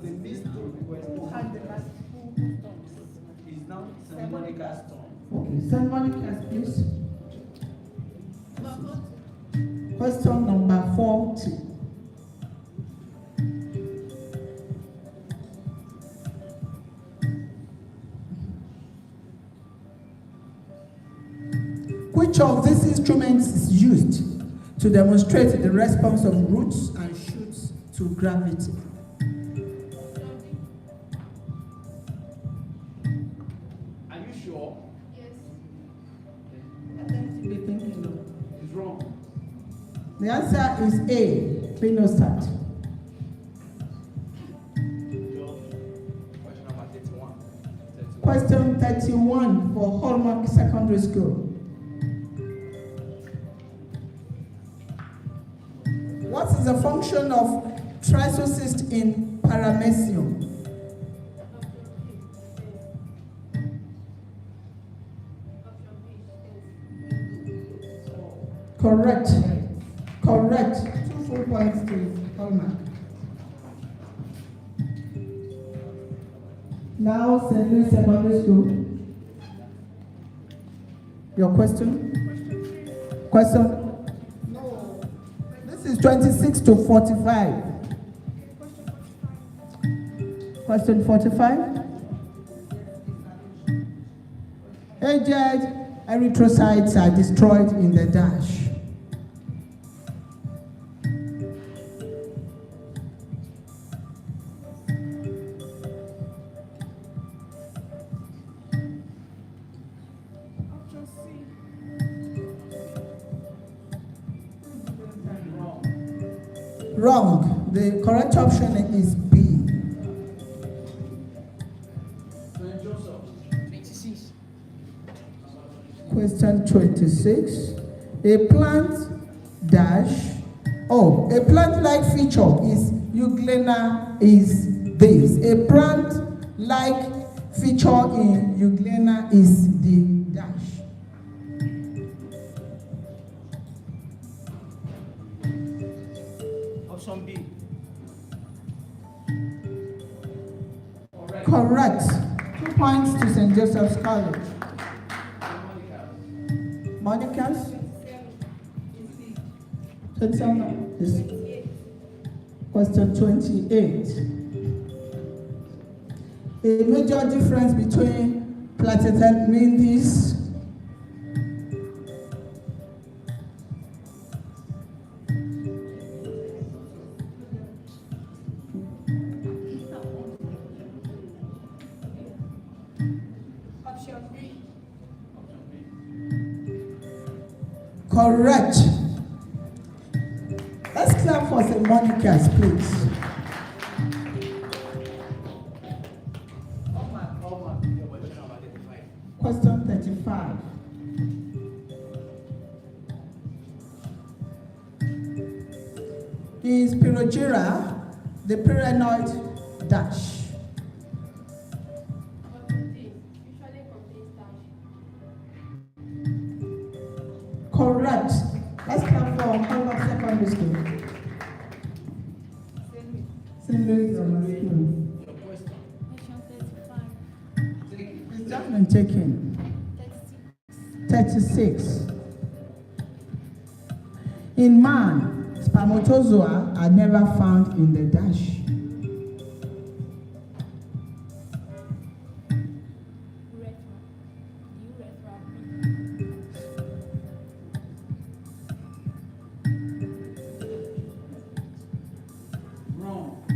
They missed the request. Who had the last It's now St. Monica's turn. Okay, St. Monica's, please. Question number 40. Which of these instruments is used to demonstrate the response of roots and shoots to gravity? Are you sure? Be thinking of. It's wrong. The answer is A, clinostat. Question number 31. Question 31 for Hallmark Secondary School. What is the function of trisocyst in paramecium? Correct. Correct. 2 full points to Hallmark. Now, St. Louis Secondary School. Your question? Question? No. This is 26 to 45. Question 45. Aged erythrocytes are destroyed in the dash. Wrong. The correct option is B. St. Joseph. 26. Question 26. A plant dash. Oh, a plant-like feature is euglena is this. A plant-like feature in euglena is the dash. Option B. Correct. 2 points to St. Joseph's College. Monica's? 27. Yes. Question 28. A major difference between platyhelminthes Option B. correct. Let's clap for St. Monica's, please. Hallmark. Yeah, but question number 35. Question 35. Is Pyrogyra the pyrenoid dash? Correct. Let's clap for Harvard Secondary School. St. Louis Grammar School. Your question. It's just been taken. 36. In man, spermatozoa are never found in the dash.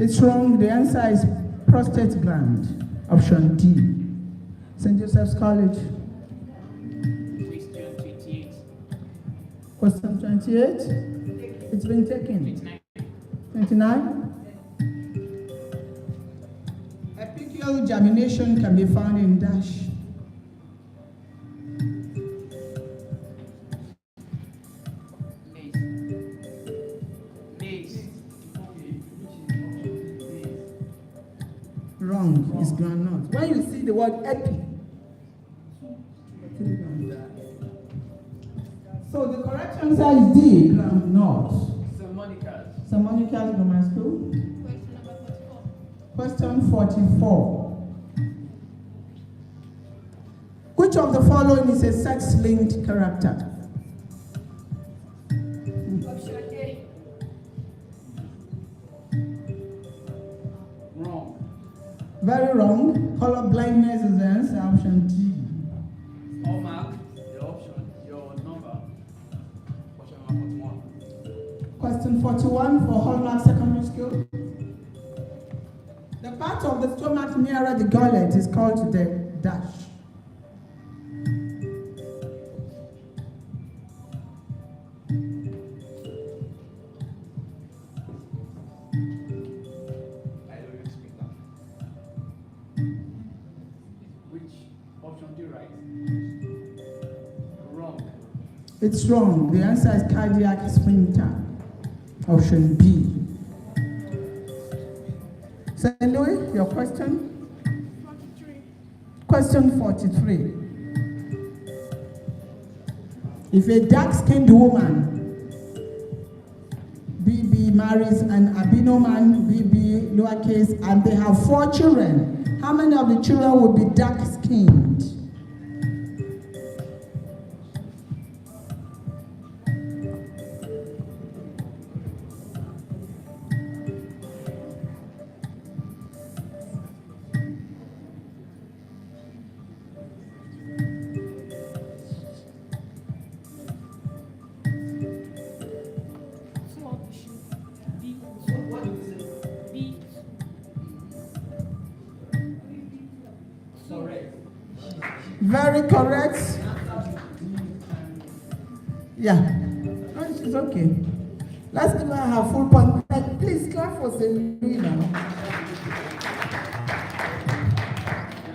It's wrong. The answer is prostate gland. Option D. St. Joseph's College. Question 28. Question 28. It's been taken. 29. Apical germination can be found in dash. Wrong. It's groundnut. When you see the word epi. So the correct answer is D. Groundnut. St. Monica's Grammar School. Question 44. Which of the following is a sex-linked character? Wrong. Very wrong. Color blindness is the answer. Option D. All mark, your option, your number. Question number 41. Question 41 for Hallmark Secondary School. The part of the stomach nearer the gullet is called the dash. It's wrong. The answer is cardiac sphincter. Option B. St. Louis, your question? 43. Question 43. If a dark-skinned woman, BB, marries an albino man, BB, lowercase, and they have 4 children, how many of the children will be dark-skinned? Very correct. Yeah. No, she's okay. Let's give her her full point. Please clap for St. Louis now.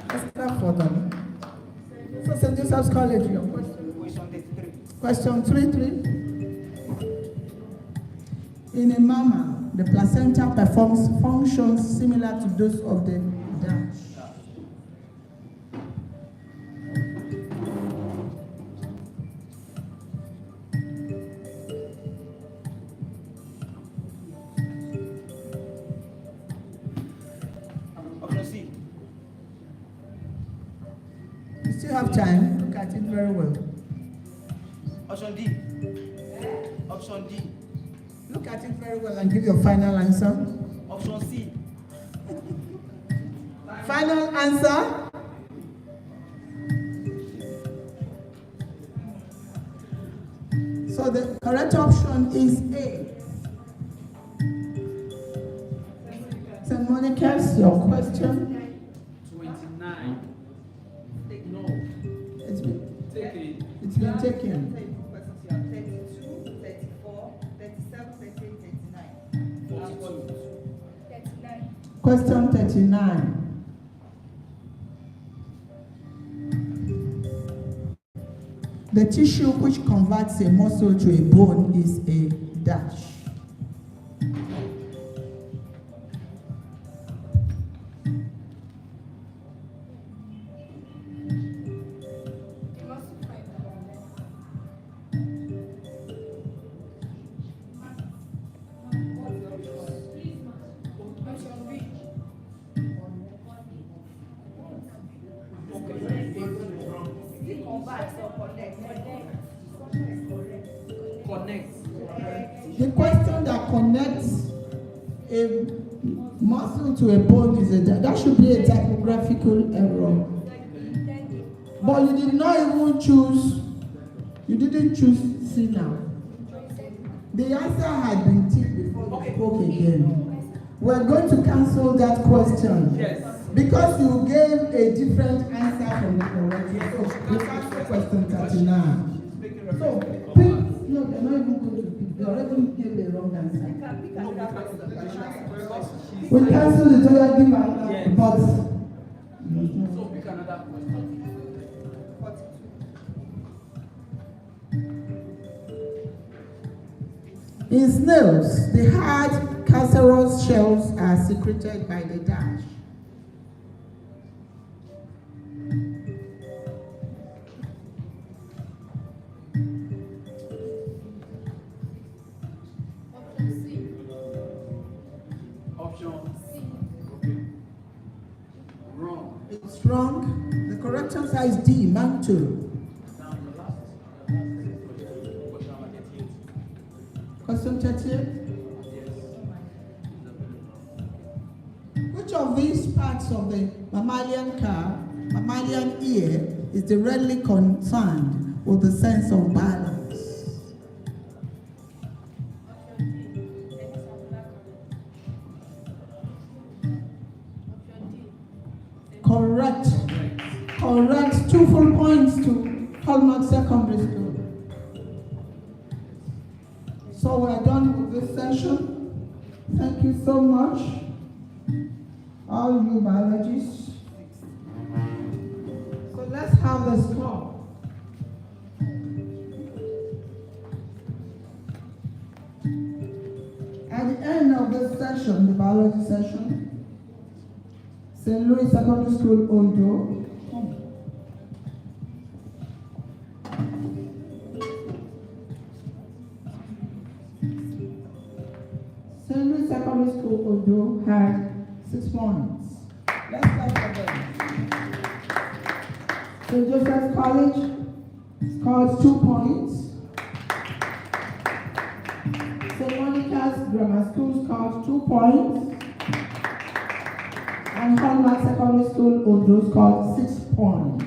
Let's clap for them. So St. Joseph's College, your question. Question 33. In a mama, the placenta performs functions similar to those of the dash. Have time, look at it very well. Option D. Option D. Look at it very well and give your final answer. Option C. Final answer? So the correct option is A. St. Monica's, your question? 29. No. It's been taken. It's been taken. 32, 34, 37, 38, 39. 39. Question 39. The tissue which converts a muscle to a bone is a dash. The question that connects a muscle to a bone is that should be a typographical error. But you did not even choose, you didn't choose C now. The answer had been ticked before you spoke again. We're going to cancel that question. Yes. Because you gave a different answer from the correct one. So we cancel question 39. So pick, no, they're not even going to pick. They already gave the wrong answer. We cancel the total giver, but So pick another question. in snails, the hard cancerous shells are secreted by the dash. It's wrong. The correct answer is D, mantle. Question 38. Which of these parts of the mammalian ear is directly concerned with the sense of balance? Correct. Correct. 2 full points to Hallmark Secondary School. So we're done with this session. Thank you so much, all you biologists. So let's have the score. At the end of this session, the biology session, St. Louis Secondary School, Ondo. St. Louis Secondary School, Ondo had 6 points. Let's clap for them. St. Joseph's College scored 2 points. St. Monica's Grammar School scored 2 points. And Hallmark Secondary School, Ondo scored 6 points.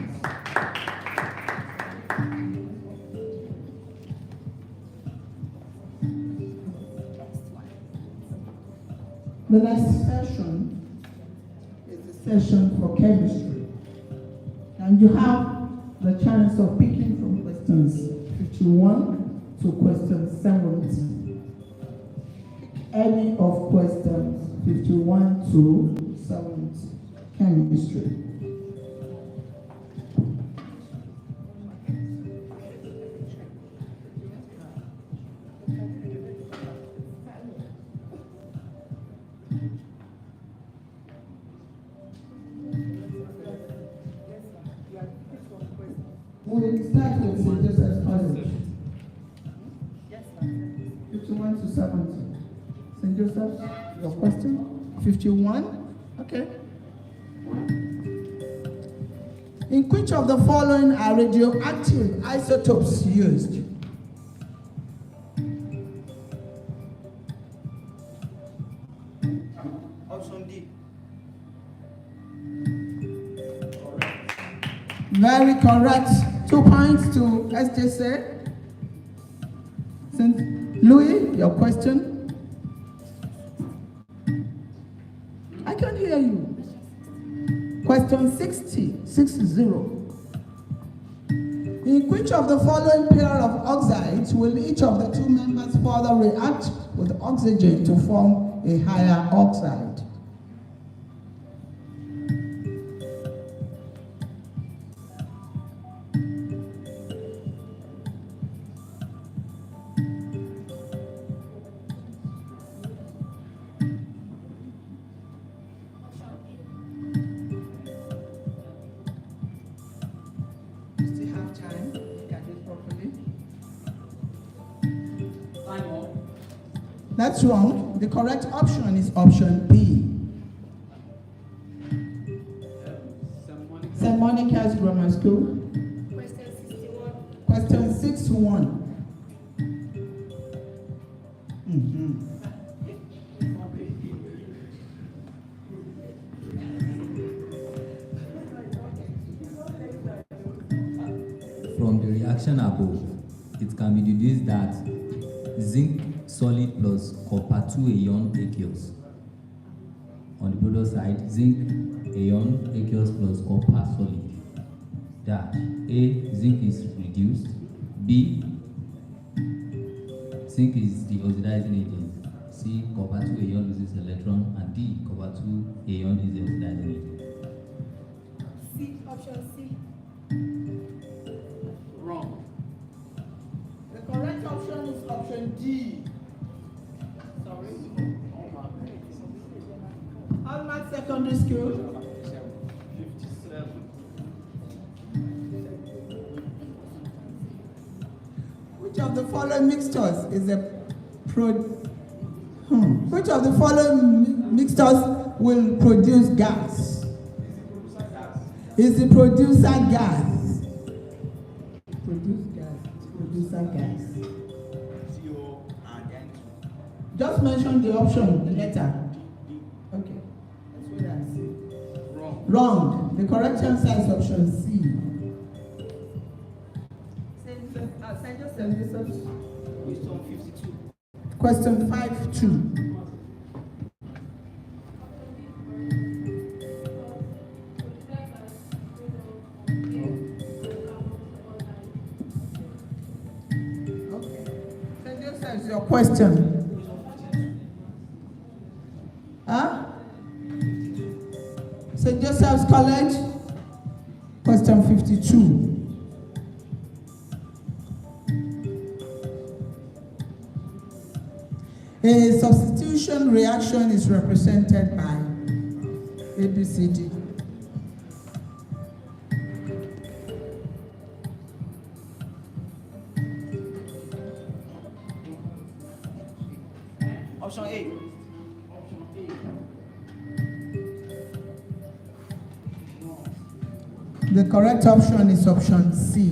The next session is the session for chemistry. And you have the chance of picking from questions 51 to question 70. Any of questions 51 to 70. Chemistry. We'll start with St. Joseph's College. 51 to 70. St. Joseph's, your question? 51? Okay. In which of the following are radioactive isotopes used? Option D. Very correct. 2 points to SJC. St. Louis, your question? I can't hear you. Question 60. In which of the following pair of oxides will each of the 2 members further react with oxygen to form a higher oxide? That's wrong. The correct option is option B. St. Monica's Grammar School. Question 61. Question 61. Mm-hmm. From the reaction above, it can be deduced that zinc solid plus copper 2 ion aqueous. On the product side, zinc ion aqueous plus copper solid. That A, zinc is reduced. B, zinc is the oxidizing agent. C, copper 2 ion loses electron. And D, copper 2 ion is the oxidizing agent. C. Option C. Wrong. The correct option is option D. Sorry. Almac Secondary School. 57. Which of the following mixtures is a Which of the following mixtures will produce gas? Is the producer gas? Produce gas. Producer gas. CO and N2. Just mention the option, the letter. Okay. That's what I see. Wrong. Wrong. The correct answer is option C. St. Joseph's. Wisdom 52. Question 5-2. Okay. St. Joseph's, your question. Huh? St. Joseph's College. Question 52. A substitution reaction is represented by ABCD. Option A. The correct option is option C.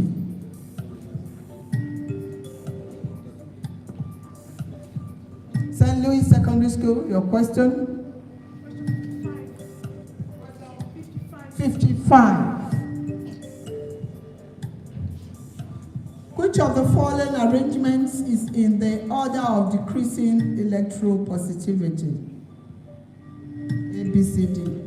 St. Louis Secondary School, your question? 55. Which of the following arrangements is in the order of decreasing electropositivity? A, B, C, D.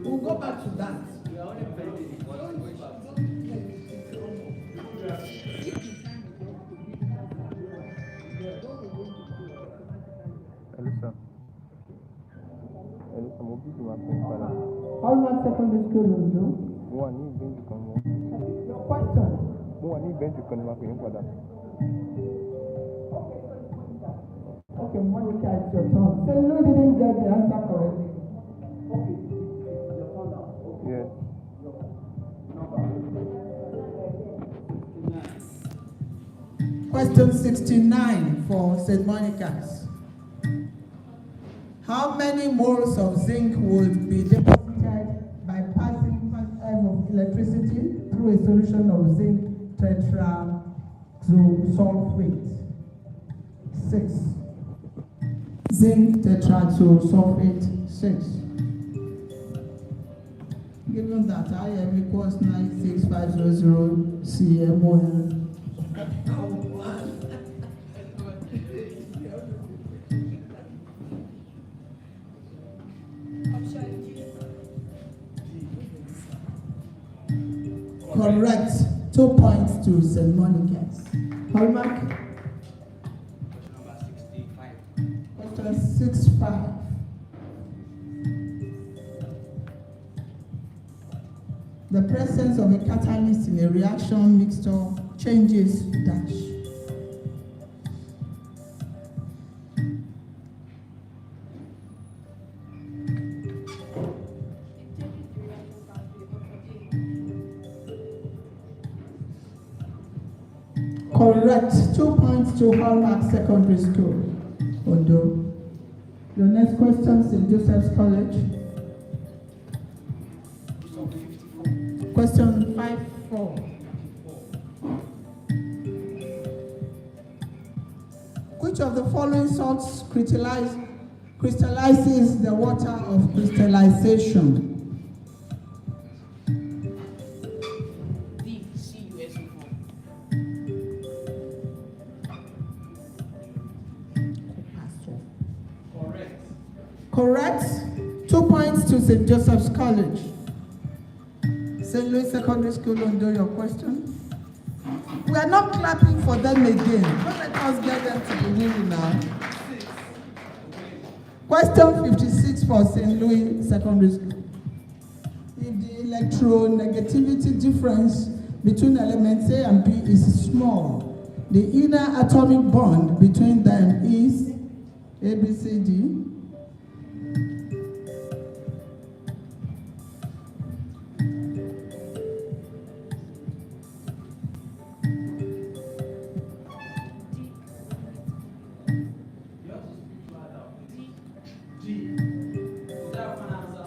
We'll go back to that. Elisa, mo bí ìwà fún ìpadà. Almac Secondary School will do. Mo wà ní ìbéǹtì kan ní. Your question. Mo wà ní ìbéǹtì kan ní máa pè é padà. Okay, Monica, it's your turn. So you didn't get the answer correctly. Okay. Your turn now. Yes. Question 69 for St. Monica's. How many moles of zinc would be deposited by passing 1 m of electricity through a solution of zinc tetrasulfate? 6. zinc tetrasulfate 6. Given that IM equals 96500 CMOL. Correct. 2 points to St. Monica's. Hallmark. Question number 65. Question 65. The presence of a catalyst in a reaction mixture changes dash. Correct. 2 points to Hallmark Secondary School, Ondo. Your next question, St. Joseph's College. Question 5-4. Which of the following salts crystallizes the water of crystallization? Correct. 2 points to St. Joseph's College. St. Louis Secondary School, Ondo, your question. We are not clapping for them again. Don't let us get them to the winning now. Question 56 for St. Louis Secondary School. If the electronegativity difference between elements A and B is small, the inner atomic bond between them is A, B, C, D.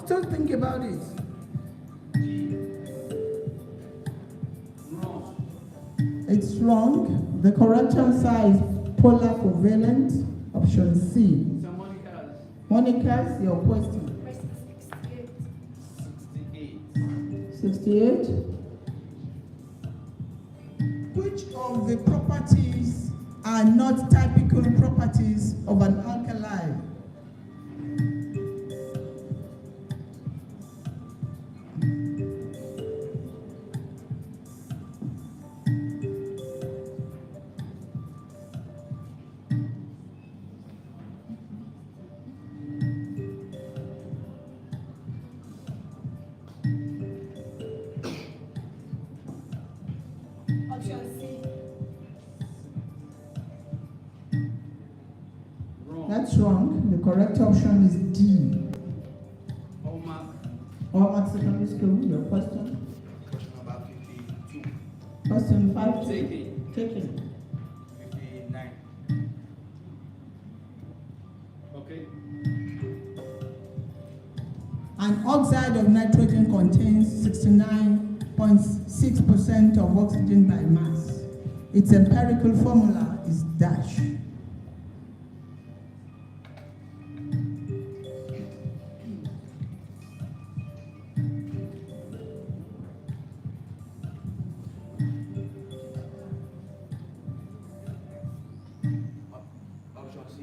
Still think about it. It's wrong. The correct answer is polar covalent, option C. Monica's, your question. 68. Which of the properties are not typical properties of an alkali? Option C. That's wrong. The correct option is D. Hallmark Secondary School, your question. Question number 52. Question 5. Taken. 59. Okay. An oxide of nitrogen contains 69.6% of oxygen by mass. Its empirical formula is dash. Option C.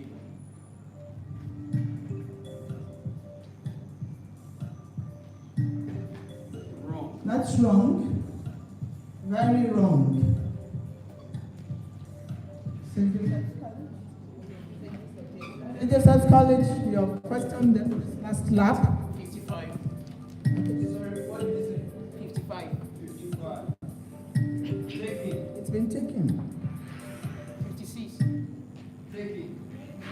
Wrong. That's wrong. Very wrong. St. Joseph's College, your question, then this last lap. 55. Sorry, what did you say? 55. 55. Taking. It's been taken. 56. Taking.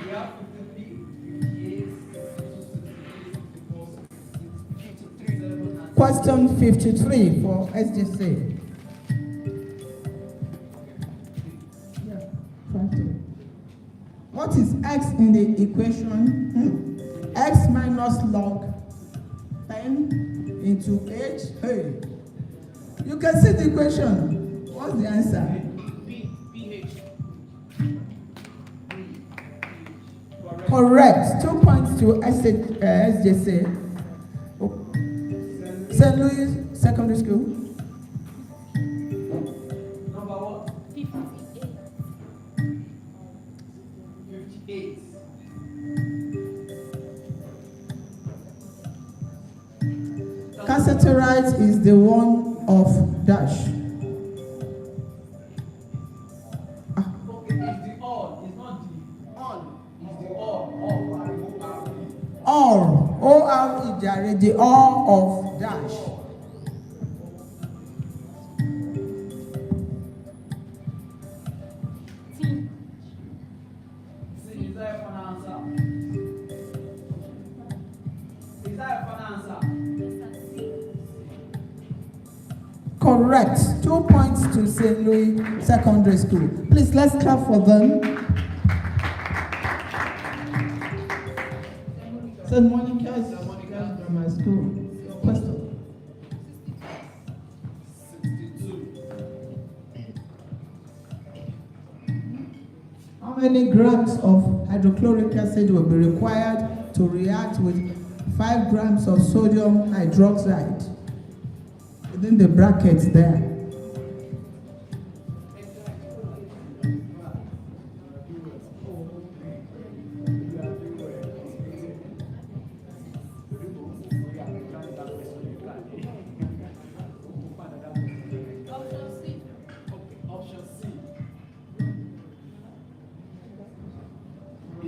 We have 53, 58, 53. Question 53 for SJC. Yeah, 20. What is x in the equation? X minus log 10 into h. Hey, you can see the equation. What's the answer? BH. Correct. 2 points to SJC. St. Louis Secondary School. Number what? 58. Cassiterite is the one of dash. Okay, it's the all. It's not the on. It's the all. All. O-R ijare, the all of dash. See, is that a fun answer? Is that a fun answer? Correct. 2 points to St. Louis Secondary School. Please, let's clap for them. St. Monica's Grammar School. Question. 62. How many grams of hydrochloric acid will be required to react with 5 grams of sodium hydroxide? Within the brackets there. Option C.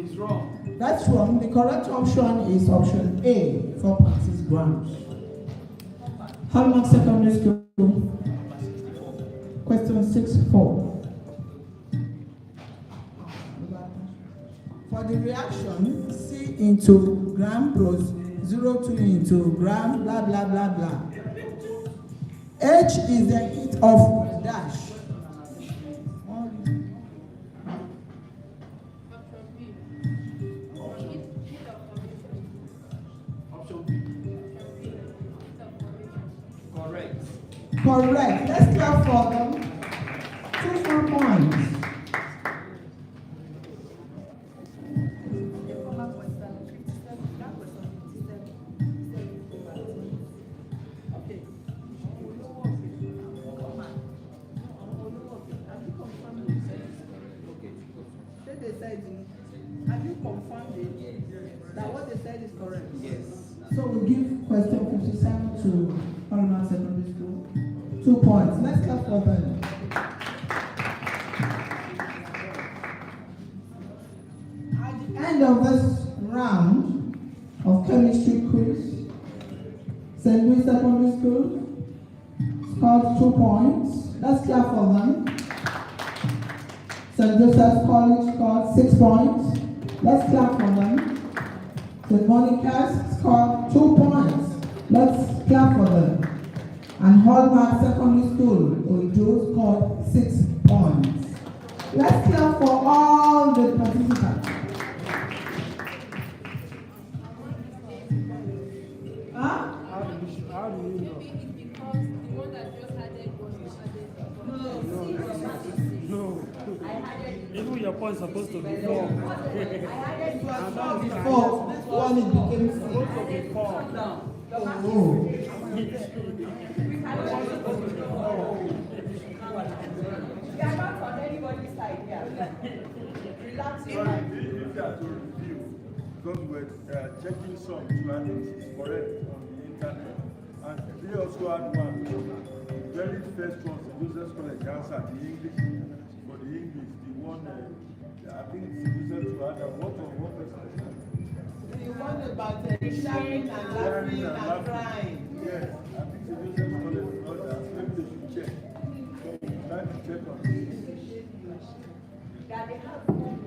Is wrong. That's wrong. The correct option is option A, 4.6 grams. Hallmark Secondary School. Question 6-4. For the reaction, C into gram plus 0.2 into gram, blah, blah, blah, blah. H is the heat of dash. Option B. Correct. Correct. Let's clap for them. 2 full points. Okay. They said, have you confirmed it? That what they said is correct? Yes. So we give question 57 to Hallmark Secondary School. 2 points. Let's clap for them. At the end of this round of chemistry quiz, St. Louis Secondary School scored 2 points. Let's clap for them. St. Joseph's College scored 6 points. Let's clap for them. St. Monica's scored 2 points. Let's clap for them. And Hallmark Secondary School, Ojo, scored 6 points. Let's clap for all the participants. Huh? How do you know? No. Even your point is supposed to be 4. Before, this one it became Supposed to be 4. Oh. We are not on anybody's side here. Relax your Sorry, mind. if you are to review, because we're checking some too, and it's correct on the internet. And they also had one, the very first one, the Joseph College answer, the English, for the English, the one, I think it's Joseph to add, what was it? The one about sharing and laughing and crying. Yes, I think the Joseph College got that, maybe they should check. So we try to check on this. That they have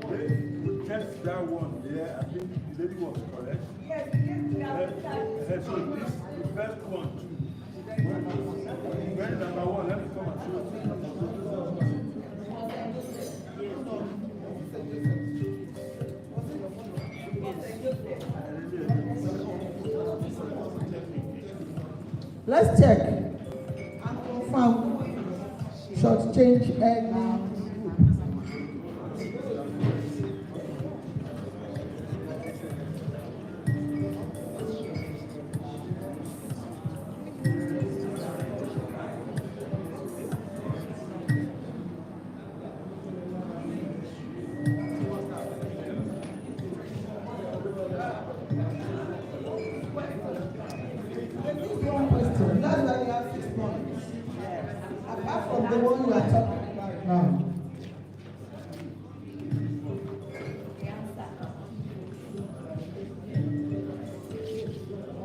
We test that one there, I think the lady was correct. yes, we have that. So this, the first one too. When number 1, let me come and show Let's check and confirm short change any. Apart from the one you are talking about now. The answer.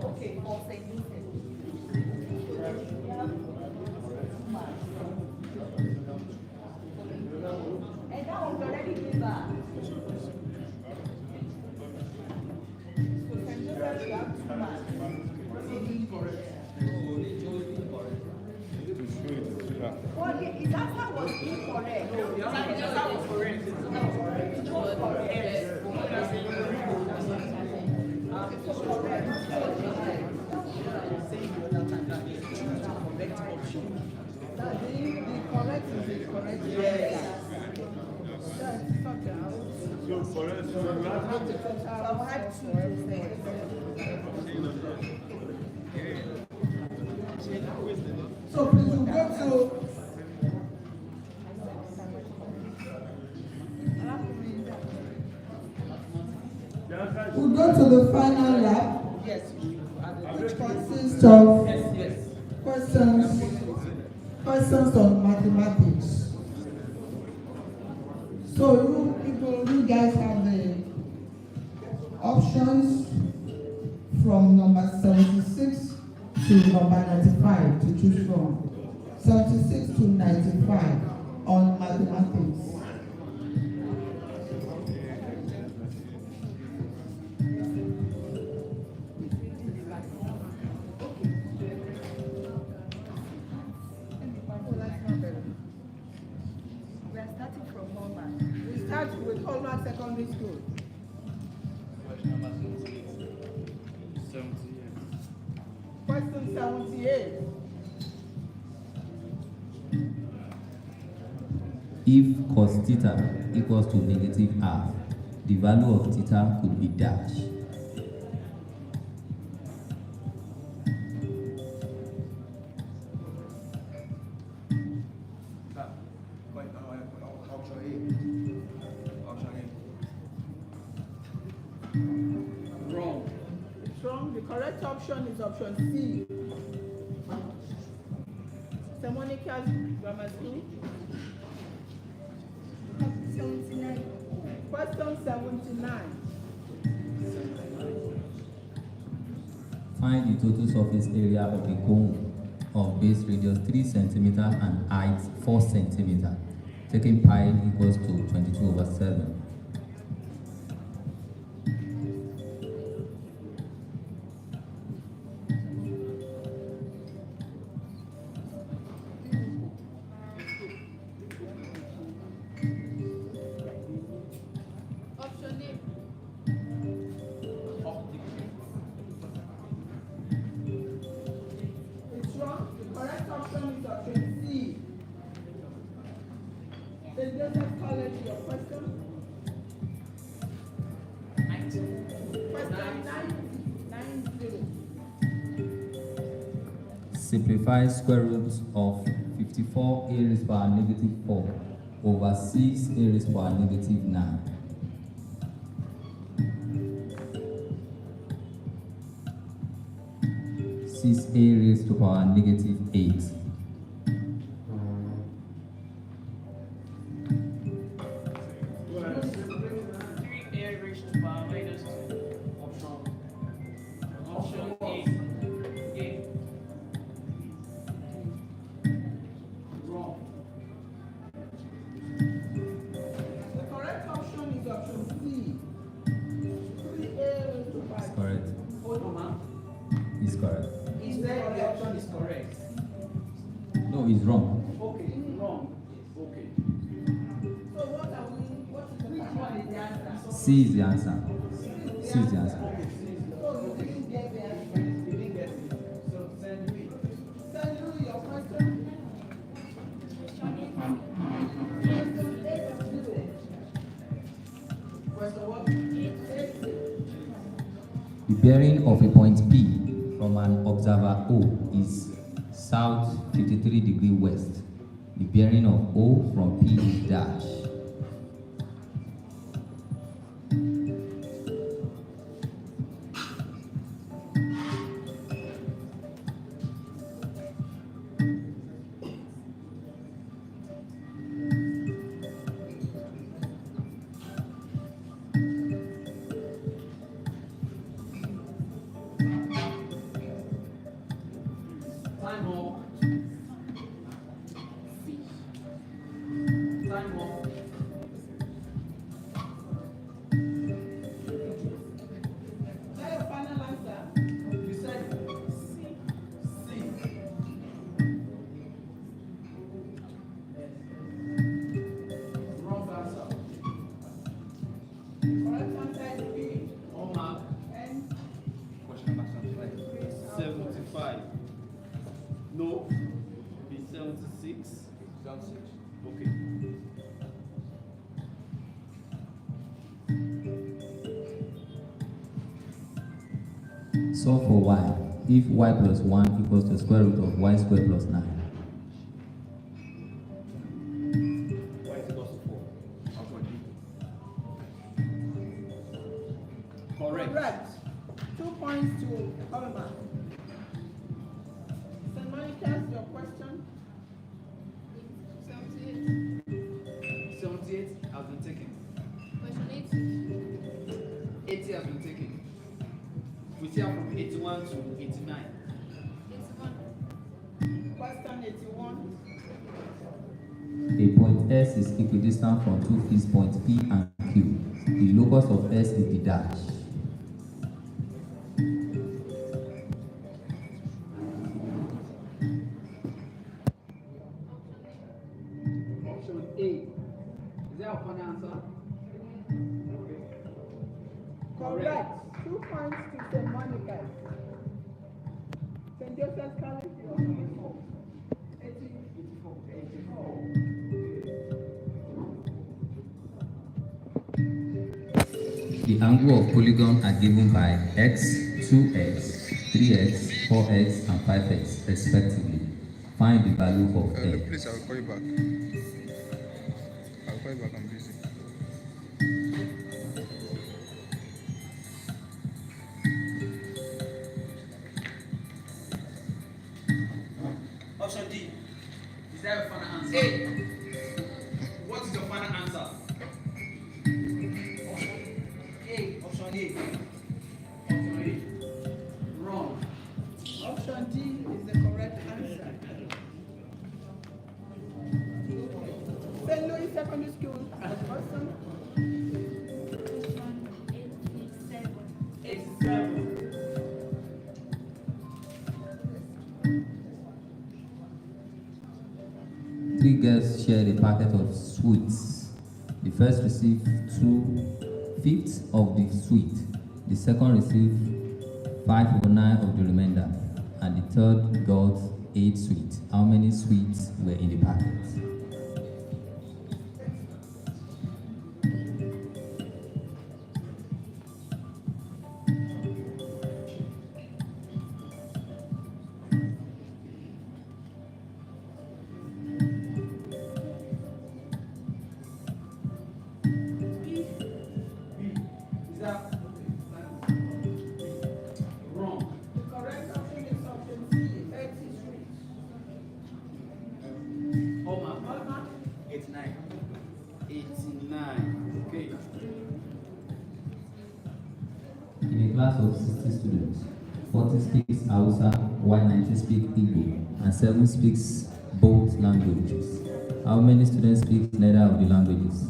Okay, for Saint Vincent. And that was already given back. So Saint Joseph, you have 2 marks. Well, his answer was incorrect. No, his answer was correct. It was correct. Yes. The correct is the correct. Yes. So correct, so last I've had 2 to say. So please, we'll go to the final lap, Yes. which consists of Yes. questions on mathematics. So you guys have the options from number 76 to number 95 to choose from. 76 to 95 on mathematics. We are starting from Hallmark. We start with Hallmark Secondary School. Question 78. If cos theta equals to negative half, the value of theta could be dash. Wrong. It's wrong. The correct option is option C. St. Monica's Grammar School. 79. Question 79. Find the total surface area of a cone of base radius 3 cm and height 4 cm. Taking pi equals to 22/7. Option A. It's wrong. The correct option is option C. St. Joseph College, your question? Question 90. Simplify square root of 54 a raised power negative 4 over 6 a raised power negative 9. Six a raised to power negative 8. The correct option is option C. 3A raised to 5. Correct. Is correct. Is that the option is correct? No, it's wrong. Okay, wrong. Okay. So what is the Which one is the answer? C is the answer. C is the answer. So you didn't get the answer. You didn't get it. So send me. Send you your question. Question what? The bearing of a point P from an observer O is south 53 degree west. The bearing of O from P is dash. Time up. Is that your final answer? You said C. Wrong answer. Correct answer is B. All mark. And Question number 75. 75. No. Be 76. 76. Okay. Solve for y if y plus 1 equals the square root of y squared plus 9. Y is equals to 4. Option D. Correct. correct. 2 points to Holman. St. Monica's, your question? 78 has been taken. Question 80 has been taken. We see from 81 to 89. 81. Question 81. A point S is equidistant from two fixed points P and Q. The locus of S is the dash. Option A. Is that your final answer? Correct. 2 points to St. Monica's. St. Joseph's College, your 84. 84. The angle of polygon are given by x, 2x, 3x, 4x, and 5x, respectively. Find the value of A. Please, I'll call you back. I'll call you back, I'm busy. Option D. Is that your final answer? A. What is your final answer? Option A. Option A. Option A. Wrong. Option D is the correct answer. St. Louis Secondary School, Boston. Question 87. 87. Three girls shared a packet of sweets. The first received 2/5 of the sweet. The second received 5/9 of the remainder. And the third got 8 sweets. How many sweets were in the packet? Is that wrong? The correct option is option C, 83. Oma. Holman? 89. 89. Okay. In a class of 60 students, 40 speaks Hausa, while 90 speak Igbo, and 7 speaks both languages. How many students speak neither of the languages?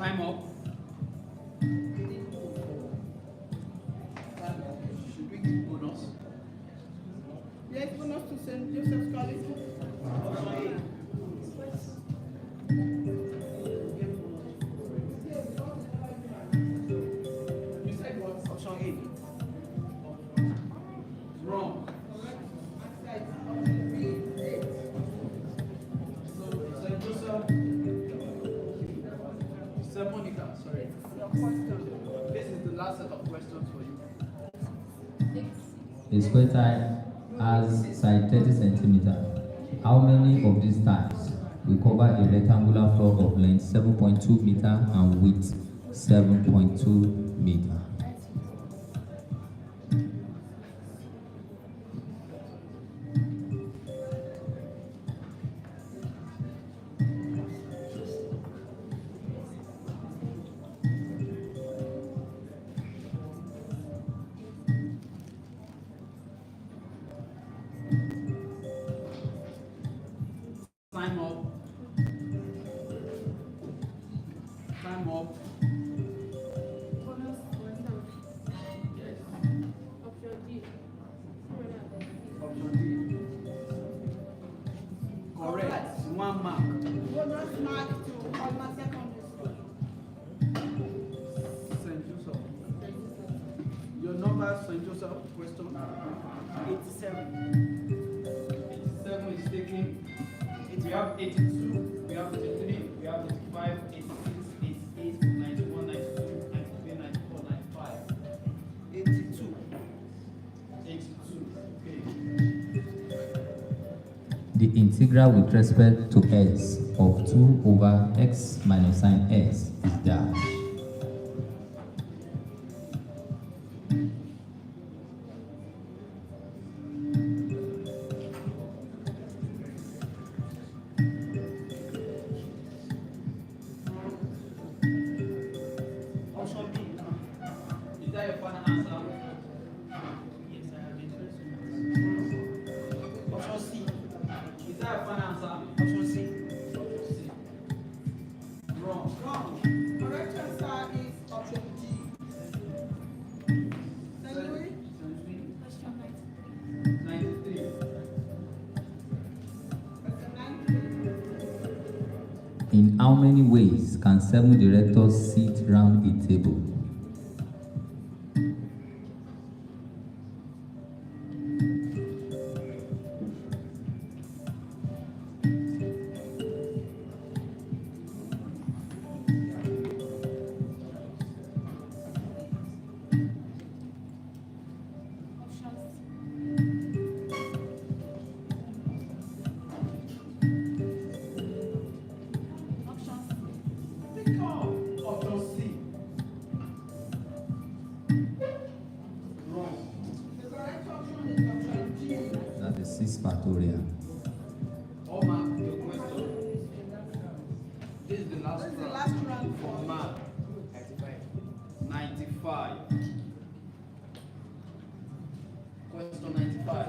Time up. Should we give bonus? Yes, bonus to St. Joseph's College. Option A. You said what? Option A. Wrong. Correct answer is option B, 8. So, St. Joseph. St. Monica, sorry. Your question. This is the last set of questions for you. 6. A square tile has side 30 centimeters. How many of these tiles will cover a rectangular floor of length 7.2 meter and width 7.2 meter. Time up. Time up. Yes. Option D. Correct. 1 mark. Bonus mark to Alma Secondary School. St. Joseph. Your number, St. Joseph, question 87. 87 is taken. We have 82, we have 83, we have 85, 86, 88, 91, 92, 93, 94, 95. 82. 82. Okay. The integral with respect to s of 2 over x minus sine s is dash. Option B. Is that your final answer? Yes, I have it. Option C. Is that your final answer? Option C. Option C. Wrong. Wrong. Correct answer is option D. Saint Louis? 93. Question 93. In how many ways can 7 directors sit round a table? Pick up. Option C. Wrong. The correct option is option G. That is 6 factorial. Omar, your question. This is the last This is the round. last round for Omar. 95. Question 95.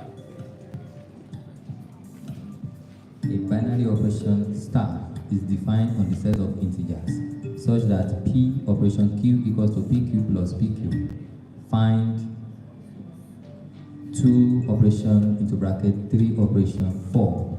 A binary operation star is defined on the set of integers such that p operation q equals to pq plus pq. Find 2 operation into bracket 3 operation 4.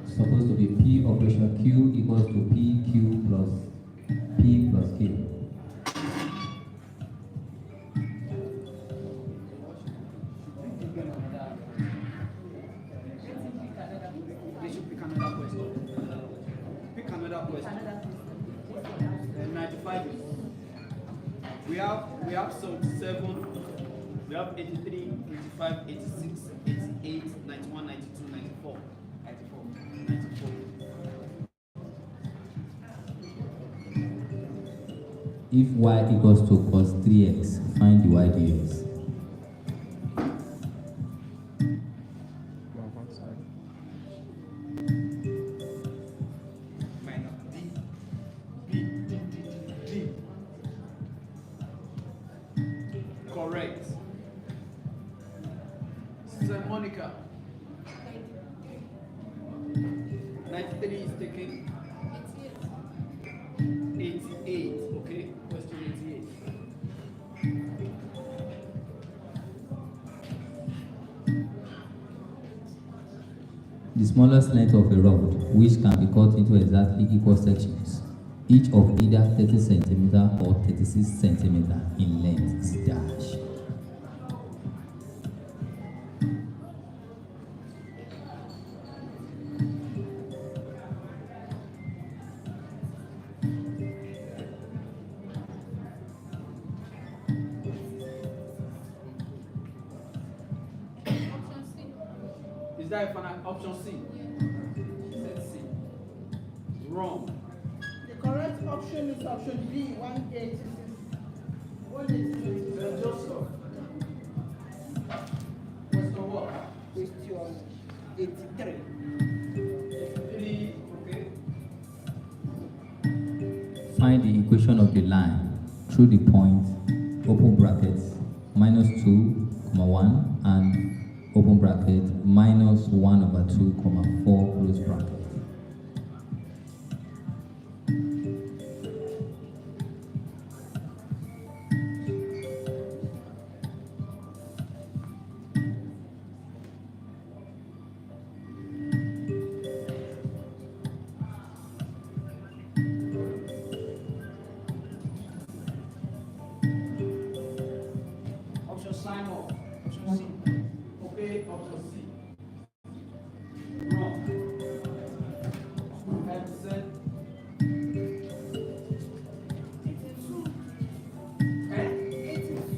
Supposed to be p operation q equals to pq plus p plus q. They should pick another question. Pick another question. 95 is. We have 77, we have 83, 85, 86, 88, 91, 92, 94. 94. 94. If y equals to cos 3x, find the y dx. Minus D. B. D. Correct. St. Monica. 93 is taken. 88. Okay. Question 88. The smallest length of a rod, which can be cut into exactly equal sections, each of either 30 cm or 36 cm in length, is dash. Is that a final option C? Said C. Wrong. The correct option is option B, 186. 186. Joseph. Question what? Question 83. 83, okay. Find the equation of the line through the point, open brackets, -2, 1, and open bracket, -1/2, 4, close bracket. Option sign off. Option C. Okay, option C. Wrong. I said 82. Eh? 82.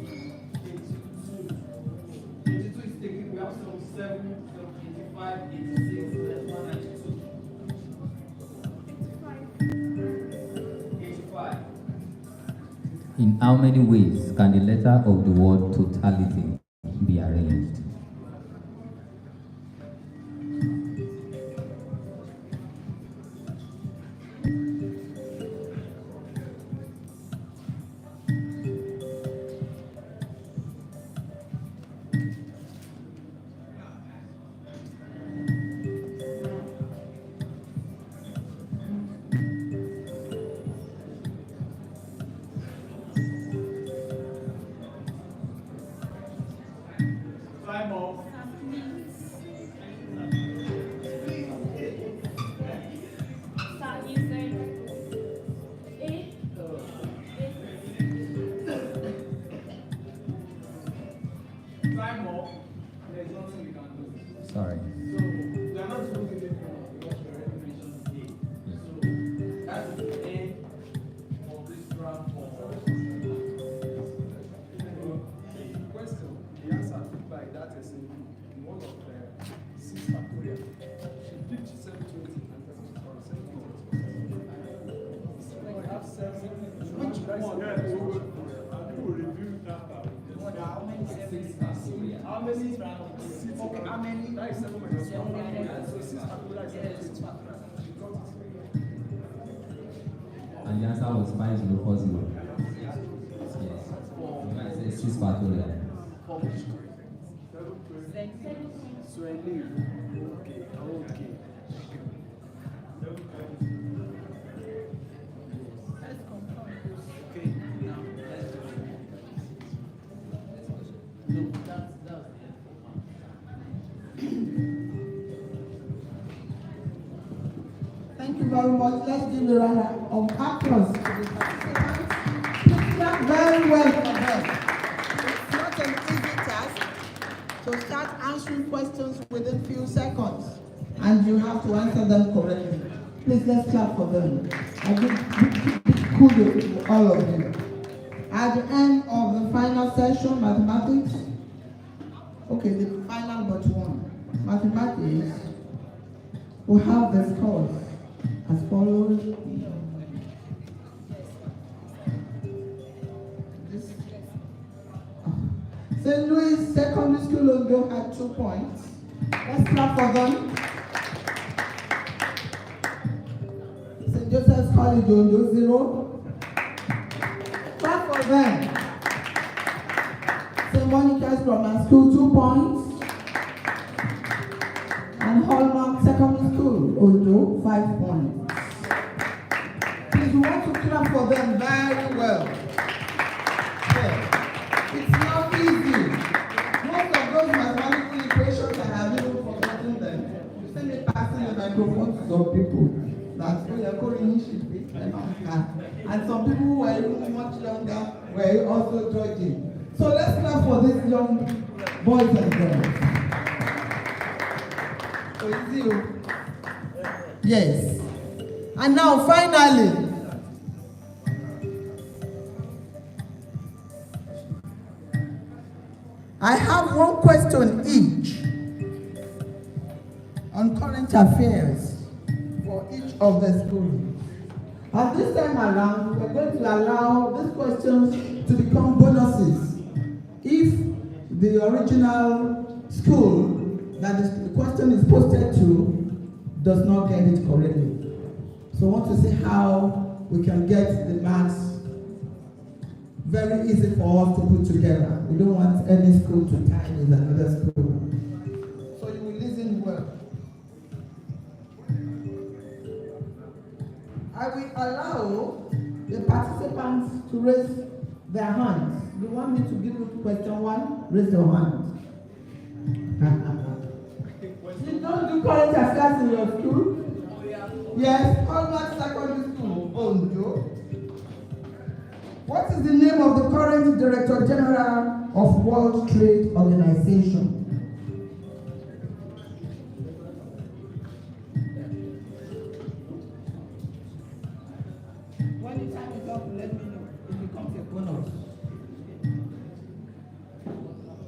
82 is taken. We have 77, 85, 86, 192. 85. In how many ways can the letter of the word totality be arranged? Time off. Time off. There's nothing we can do. Sorry. So we are not looking at it because we already mentioned A. So that's the end of this round for Question. The answer picked by that is in one of the 6 factorial. She picked 720 and 720. We have 7. Which one? I will review that. How many? 6 factorial. How many? Okay, how many? That is 7 minus 1 factorial. So 6 factorial is 720. She got it. And the answer was 5040. Yes. You guys say 6 factorial. for which So I leave. Okay. Okay. Okay, now let's do it. No, that's the Thank you very much. Let's give a round of applause to the participants. Please clap very well for them. It's not an easy task to start answering questions within few seconds, and you have to answer them correctly. Please let's clap for them. I give kudos to all of you. At the end of the final session, mathematics. Okay, the final but one. Mathematics. We have the scores as follows. St. Louis Secondary School Ondo had 2 points. Let's clap for them. St. Joseph's College Ondo 0. Clap for them. St. Monica's Grammar School 2 points. And Hallmark Secondary School Ondo 5 points. Please, we want to clap for them very well. Yeah. It's not easy. Most of those mathematical equations, I have even forgotten them. You see me passing the microphone to some people. That's why you're calling me. And some people who were even much younger were also judging. So let's clap for these young boys and girls. So it's you. Yes. And now finally, I have one question each. current affairs for each of the schools. At this time around, we're going to allow these questions to become bonuses if the original school that the question is posted to does not get it correctly. So I want to see how we can get the marks very easy for us to put together. We don't want any school to tie in another school. So you will listen well. I will allow the participants to raise their hands. You want me to give you question one? Raise your hand. You don't do current affairs in your school? Yes, Hallmark Secondary School, Ondo. What is the name of the current Director General of World Trade Organization? When the time is up, let me know. It becomes a bonus.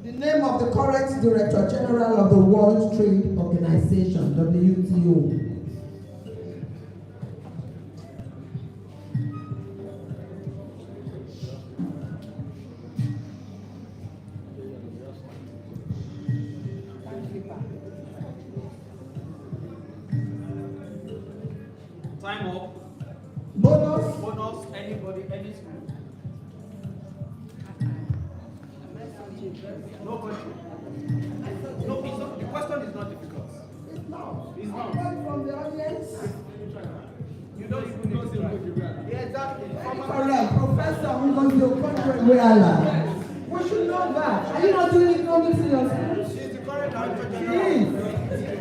The name of the current Director General of the World Trade Organization, WTO. Time up. Bonus. Bonus, anybody, any school. Nobody. No, it's not, the question is not difficult. It's not. It's not. From the audience. You don't even need to try. Yeah, exactly. Correct. Professor Ngozi Okonjo-Iweala. We should know that. Are you not doing economics in your school? She's the current director She general. is.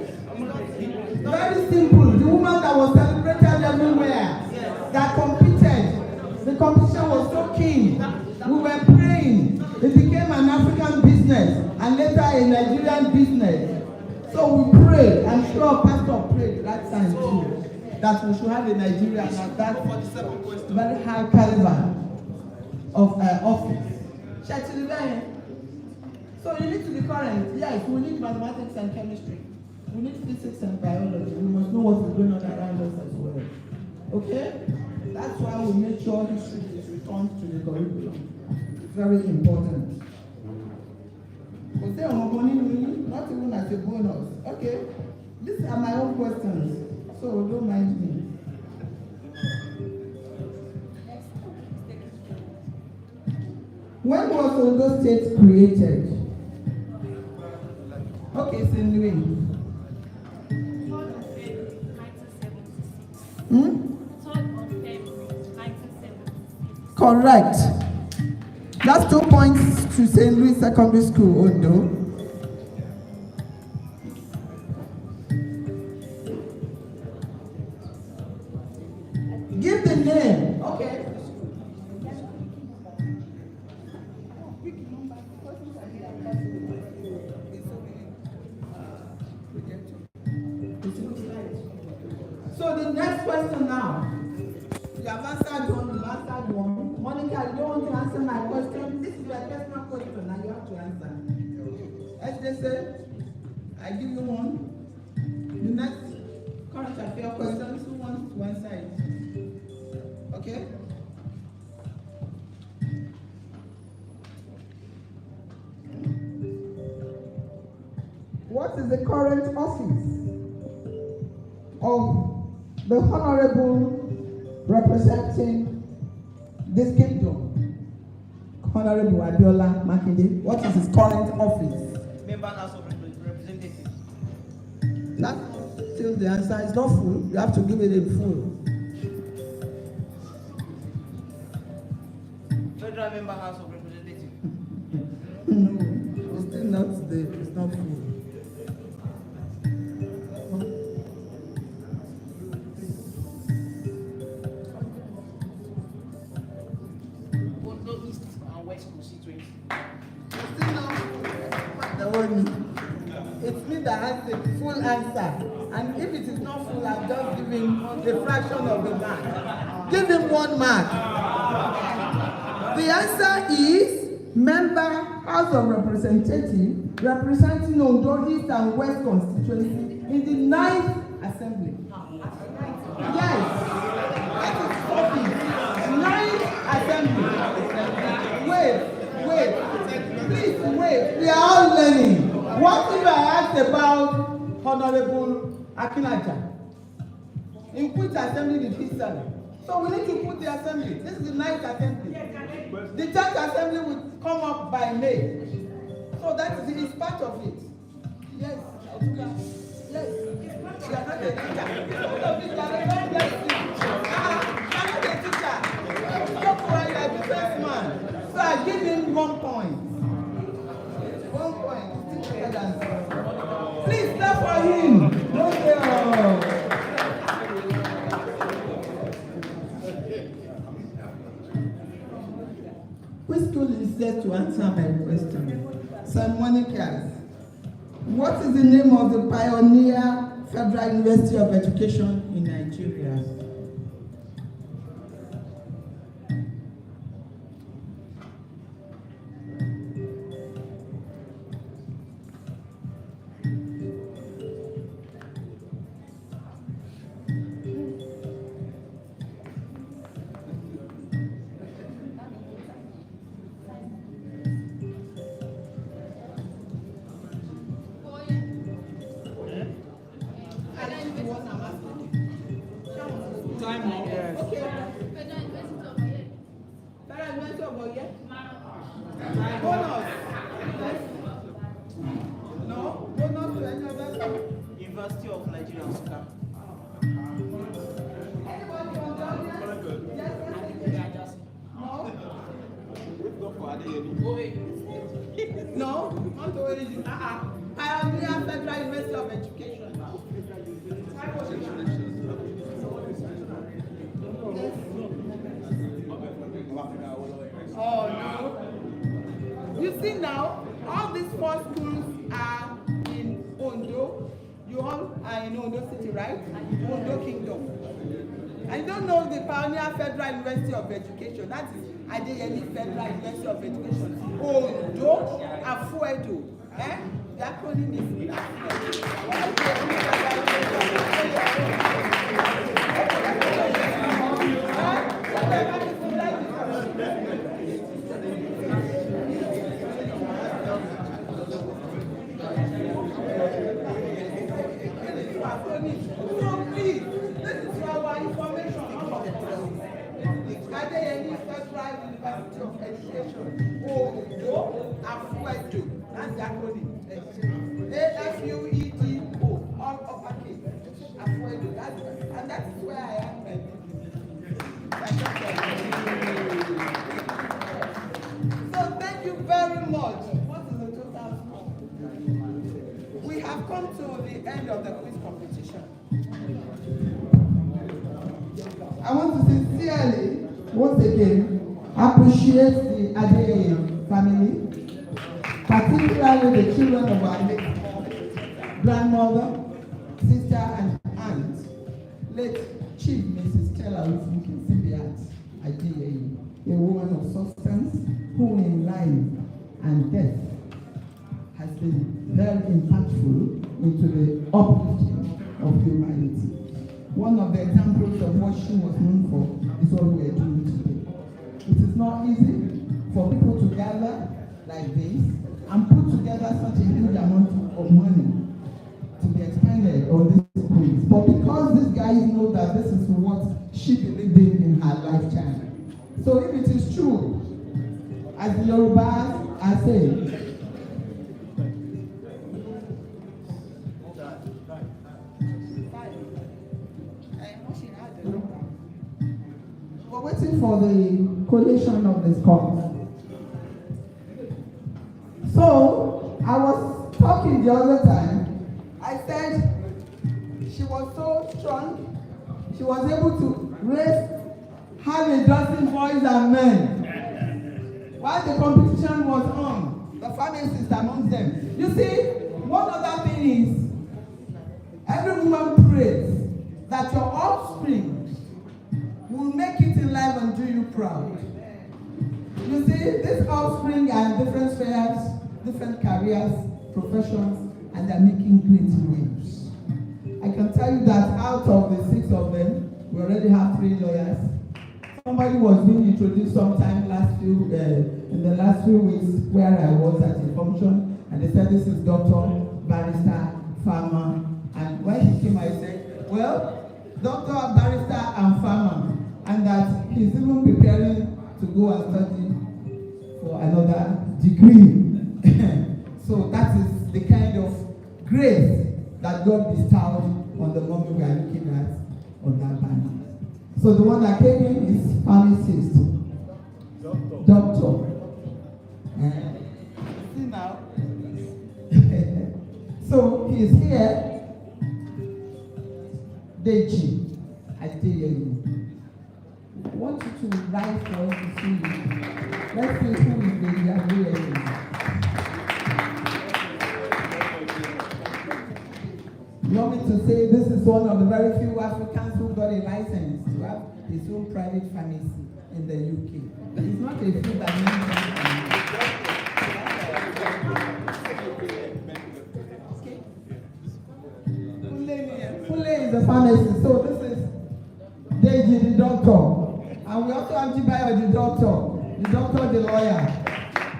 Very simple. The woman that was celebrated everywhere, that competed. The competition was so keen. We were praying. It became an African business and later a Nigerian business. So we prayed. I'm sure Pastor prayed that time too, that we should have a Nigerian at that very high caliber of office. So you need to be current. Yes, we need mathematics and chemistry. We need physics and biology. We must know what is going on around us as well. Okay? That's why we make sure history is returned to the curriculum. It's very important. Not even as a bonus. Okay? These are my own questions, so don't mind me. When was Ondo State created? Okay, St. Louis. Correct. That's 2 points to St. Louis Secondary School, Ondo. Give the name. Okay. So the next question now. You have answered one, you answered one. Monica, you don't want to answer my question? This is your personal question, and you have to answer. As they say, I give you one. The next current affair questions, who wants to answer it? Okay? What is the current office of the Honorable representing this kingdom? Honorable Abiola Makinde. What is his current office? Member House of Representatives. That's still the answer. It's not full. You have to give it in full. Federal Member House of Representatives. No, it's still not there. It's not full. It's me that has the full answer. And if it is not full, I'm just giving a fraction of the mark. Give him 1 mark. The answer is Member House of Representatives representing Ondo East and West constituency in the 9th Honorable Akinaja. In which assembly did he serve? So we need to put the assembly. This is the 9th assembly. The 10th assembly will come up by May. So that is part of it. Yes. Yes. You are not a teacher. God bless you. I'm not a teacher. Don't worry, you are a businessman. So I give him 1 point. 1 point. Please clap for him. Don't say, oh. Which school is there to answer my question? St. Monica's. What is the name of the pioneer Federal University of Education in Nigeria? University of Nigeria, Nsukka. No, not the origin. Pioneer Federal University of Education. Oh no. You see now, all these 4 schools are in Ondo. You all are in Ondo City, right? Ondo Kingdom. I don't know the Pioneer Federal University of Education. That is Adeyeye Federal University of Education. Ondo Afuedo. The acronym is Adeyeye Federal University of Education. Ondo Afuedo. That's the acronym. AFUEDO. All uppercase. Afuedo. And that is where I am. So thank you very much. What is the total score? We have come to the end of the quiz competition. I want to sincerely, once again, appreciate the Adeyeye family, particularly the children of our late grandmother, sister, and aunt, late Chief Mrs. Stella Olufunke Simbiat Adeyeye, a woman of substance who in life and death has been very impactful into the uplifting of humanity. One of the examples of what she was known for is what we are doing today. It is not easy for people to gather like this and put together such a huge amount of money to be expended on this quiz. But because these guys know that this is what she believed in her lifetime. So if it is true, as the Yorubas are saying, we're waiting for the collation of the scores. So I was talking the other time. I said she was so strong. She was able to have a dozen boys and men. While the competition was on, the pharmacist amongst them. You see, one other thing is, every woman prays that your offspring will make it in life and do you proud. You see, this offspring are in different spheres, different careers, professions, and they're making great waves. I can tell you that out of the 6 of them, we already have 3 lawyers. Somebody was being introduced sometime in the last few weeks where I was at a function, and they said this is doctor, barrister, farmer, and Well, doctor, barrister, and farmer, and that he's even preparing to go and study for another degree. So that is the kind of grace that God bestowed on the mommy we are looking at on that banner. So the one that came in is pharmacist, doctor. See now. So he is here. Adeyeye, Adeyeye. I want you to write for us to see you. Let's see who is the Adeyeye. You want me to say this is one of the very few Africans who got a license to have his own private pharmacy in the UK. It's not a few that Fule is a pharmacist, so this is Deji the doctor. And we also have Adeyeye the doctor the lawyer.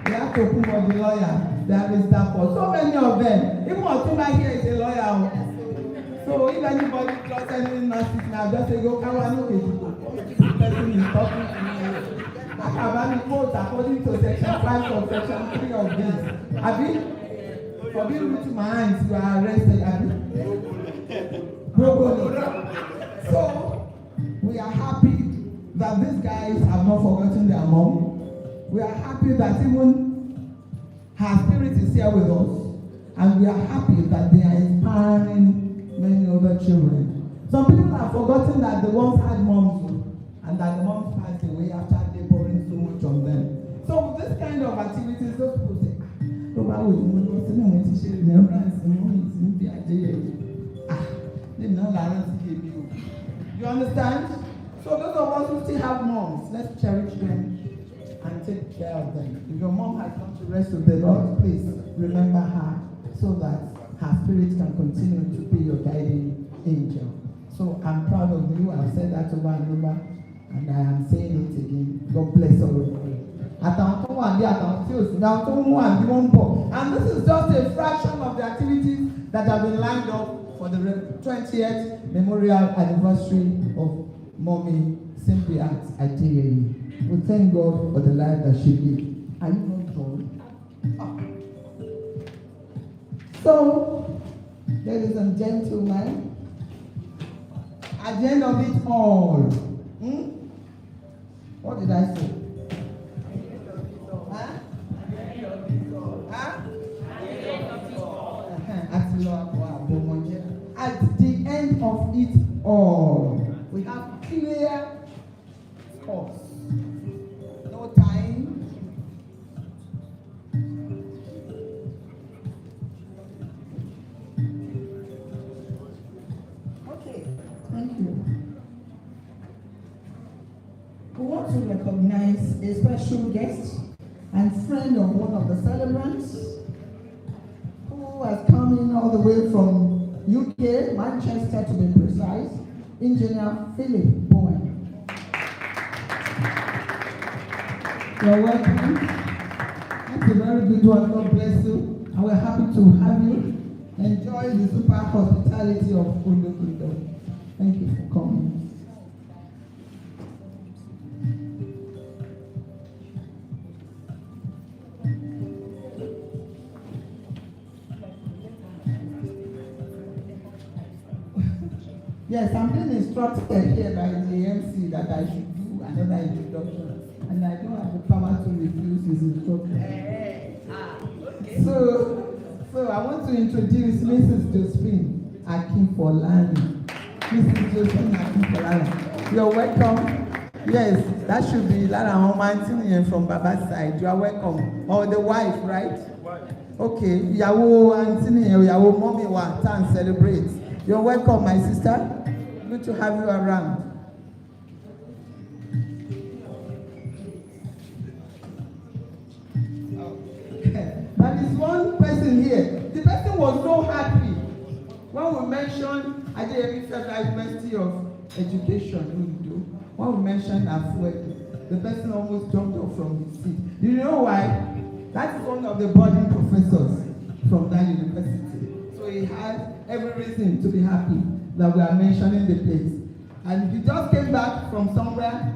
We have Tokunbo the lawyer. There is Dapo. So many of them. Even Otunba here is a lawyer. So if anybody does anything nasty now, just say, go, Kawano Kejibo. This person is talking to me. I have quote according to section 5 of section 3 of this. Abi, for being rude to my hands, you are arrested. Abi. So, we are happy that these guys have not forgotten their mom. We are happy that even her spirit is here with us. And we are happy that they are inspiring many other children. Some people have forgotten that they once had moms and that the moms passed away after laboring so much on them. So this kind of activities, those people say, you understand? So those of us who still have moms, let's cherish them and take care of them. If your mom has come to rest with the Lord, please remember her so that her spirit can continue to be your guiding angel. So I'm proud of you. I've said that over and over, and I am saying it again. God bless all of you. And this is just a fraction of the activities that have been lined up for the 20th memorial anniversary of Mommy Simbiat Adeyeye. We thank God for the life that she lived. Are you not done? Oh. So, ladies and gentlemen, at the end of it all, what did I say? Huh? At the end of it all, we have clear course. No time. Okay, thank you. We want to recognize a special guest and friend of one of the celebrants who has come in all the way from UK, Manchester to be precise, Engineer Philip Bowen. You're welcome. That's a very good one. God bless you. And we're happy to have you. Enjoy the super hospitality of Olufunke. Thank you for coming. Yes, I'm being instructed here by the MC that I should do another introduction, and I don't have the power to refuse his instruction. So I want to introduce Mrs. Josephine Akinfolani. Mrs. Josephine Akinfolani, you're welcome. Yes, that should be Lara Homantin from Baba's side. You are welcome. Or the wife, right? Okay, Yawo Antini, Yawo Mommy wa and celebrate. You're welcome, my sister. Good to have you around. There is one person here. The person was so happy when we mentioned Adeyeye Federal University of Education. When we mentioned Afueke, the person almost jumped off from his seat. Do you know why? That is one of the budding professors from that university. So he had every reason to be happy. that we are mentioning the place. And he just came back from somewhere.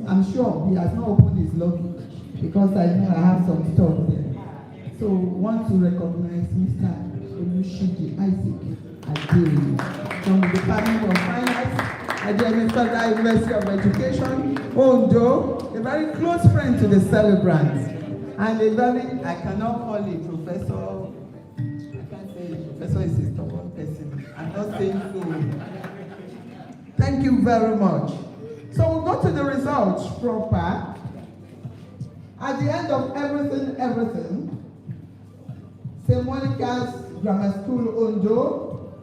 I'm sure he has not opened his luggage because I know I have some stuff there. So want to recognize Mr. Olufunke Isaac Adeyeye from the Department of Finance, Adeyeye Federal University of Education, Ondo, a very close friend to the celebrants, and a very, I cannot call it professor, I can't say it, professor is a stubborn person. I'm not saying so. Thank you very much. So we'll go to the results proper. At the end of everything, St. Monica's Grammar School Ondo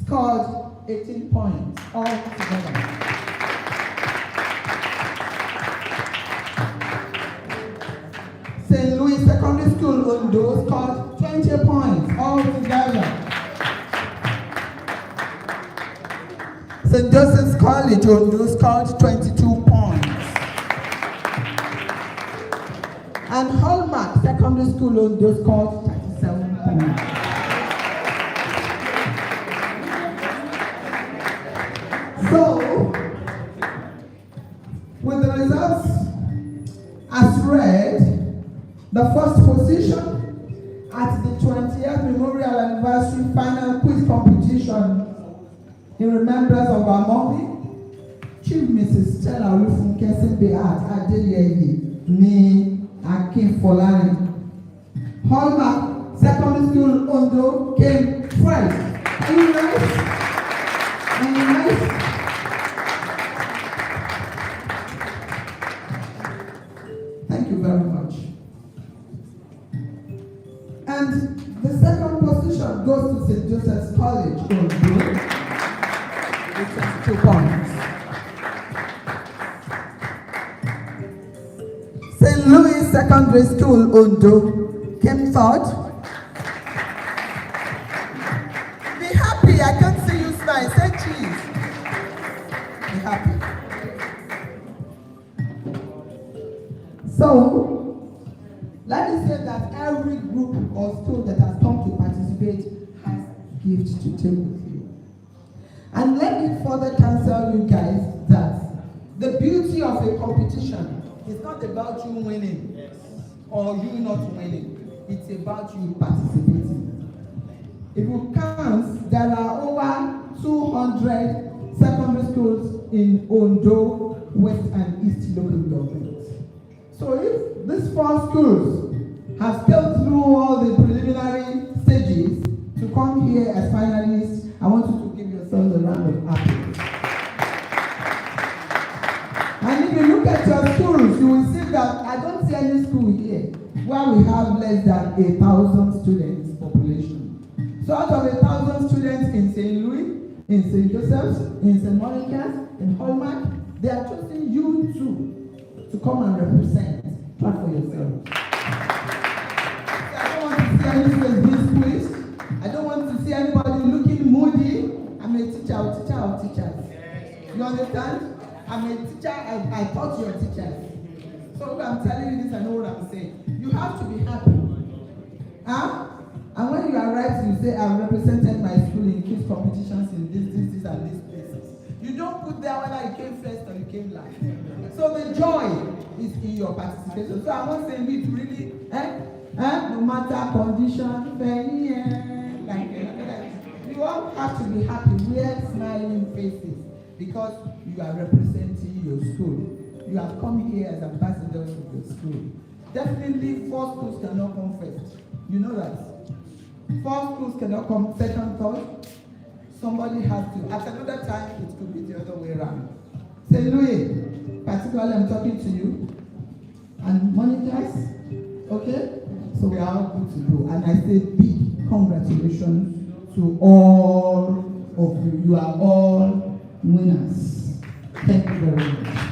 scored 18 points altogether. St. Louis Secondary School Ondo scored 20 points altogether. St. Joseph's College Ondo scored 22 points. And Hallmark Secondary School Ondo scored 37 points. So, with the results as read, the first position at the 20th Memorial Anniversary Final Quiz Competition in remembrance of our mommy, Chief Mrs. Stella Olufunke Simbiat Adeyeye ní Akinfolari. Hallmark Secondary School Ondo came first. Are you nice? Are you nice? Thank you very much. And the second position goes to St. Joseph's College Ondo with 22 points. St. Louis Secondary School Ondo came third. Be happy, I can't see you smile. Say cheese. Be happy. So, let me say that every group or school that has come to participate has gifts to take with you. And let me further counsel you guys that the beauty of a competition is not about you winning or you not winning. It's about you participating. If you count, there are over 200 secondary schools in Ondo, West and East local governments. So if these 4 schools have scaled through all the preliminary stages to come here as finalists, I want you to give yourselves a round of applause. And if you look at your schools, you will see that I don't see any school here where we have less than 1,000 students population. So out of 1,000 students in St. Louis, in St. Joseph's, in St. Monica's, in Hallmark, they are choosing you too to come and represent. Clap for yourself. I don't want to see any face being squeezed. I don't want to see anybody looking moody. I'm a teacher, I'll teach our teachers. You understand? I'm a teacher, I taught your teachers. So I'm telling you this, I know what I'm saying. You have to be happy. Huh? And when you arrive, you say, I've represented my school in kids competitions in this, and these places. You don't put there whether you came first or you came last. So the joy is in your participation. So I'm not saying it really, no matter condition, you all have to be happy, wear smiling faces, because you are representing your school. You have come here as ambassadors of the school. Definitely 4 schools cannot come first. You know that. 4 schools cannot come second, third. Somebody has to. At another time, it could be the other way around. St. Louis, particularly I'm talking to you. And Monica's, okay? So we are all good to go. And I say big congratulations to all of you. You are all winners. Thank you very much.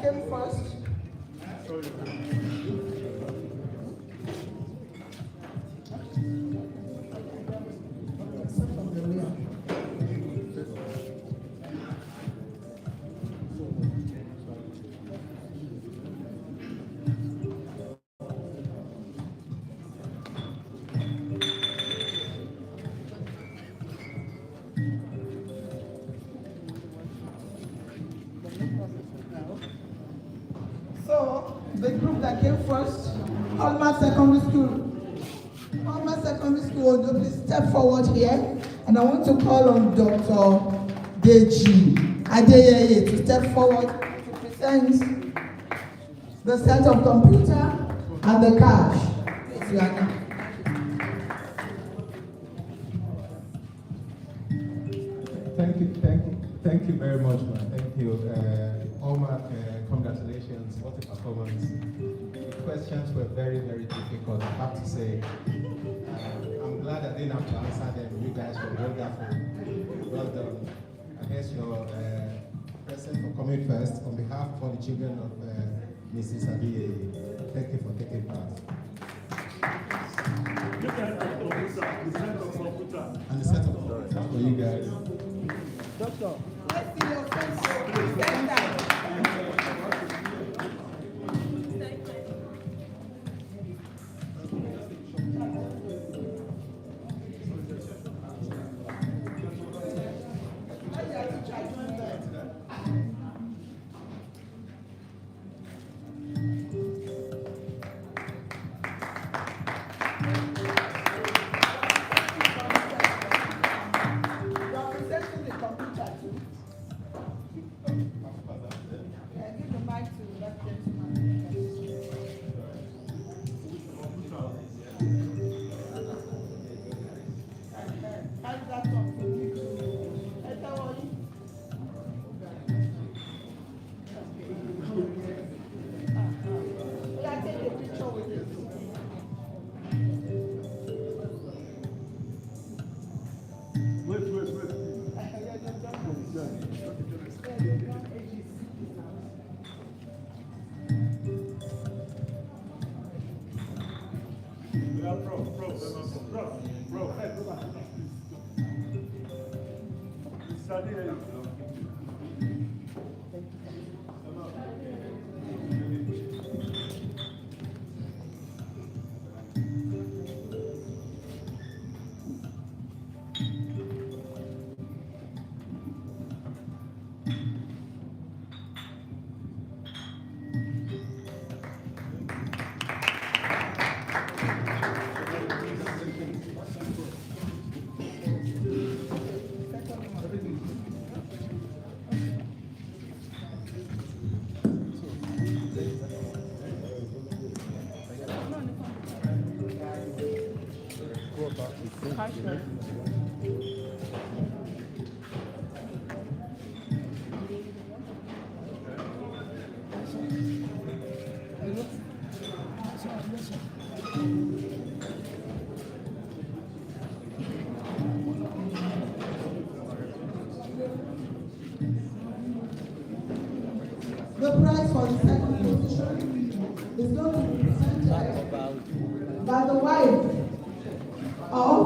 came first. So, the group that came first, Hallmark Secondary School. Hallmark Secondary School, would you please step forward here? And I want to call on Dr. Adeyeye to step forward to present the set of computer and the cash. Please, Yana. Thank you very much, man. Thank you. Omar, congratulations. What a performance. The questions were very, very difficult, I have to say. I'm glad I didn't have to answer them. You guys were wonderful. Well done. I guess your president for coming first on behalf of all the children of Mrs. Adeyeye. Thank you for taking part. And the set of computer for you guys. Doctor, let's see your face. Stand up. The prize for the second position is going to be presented by the wife of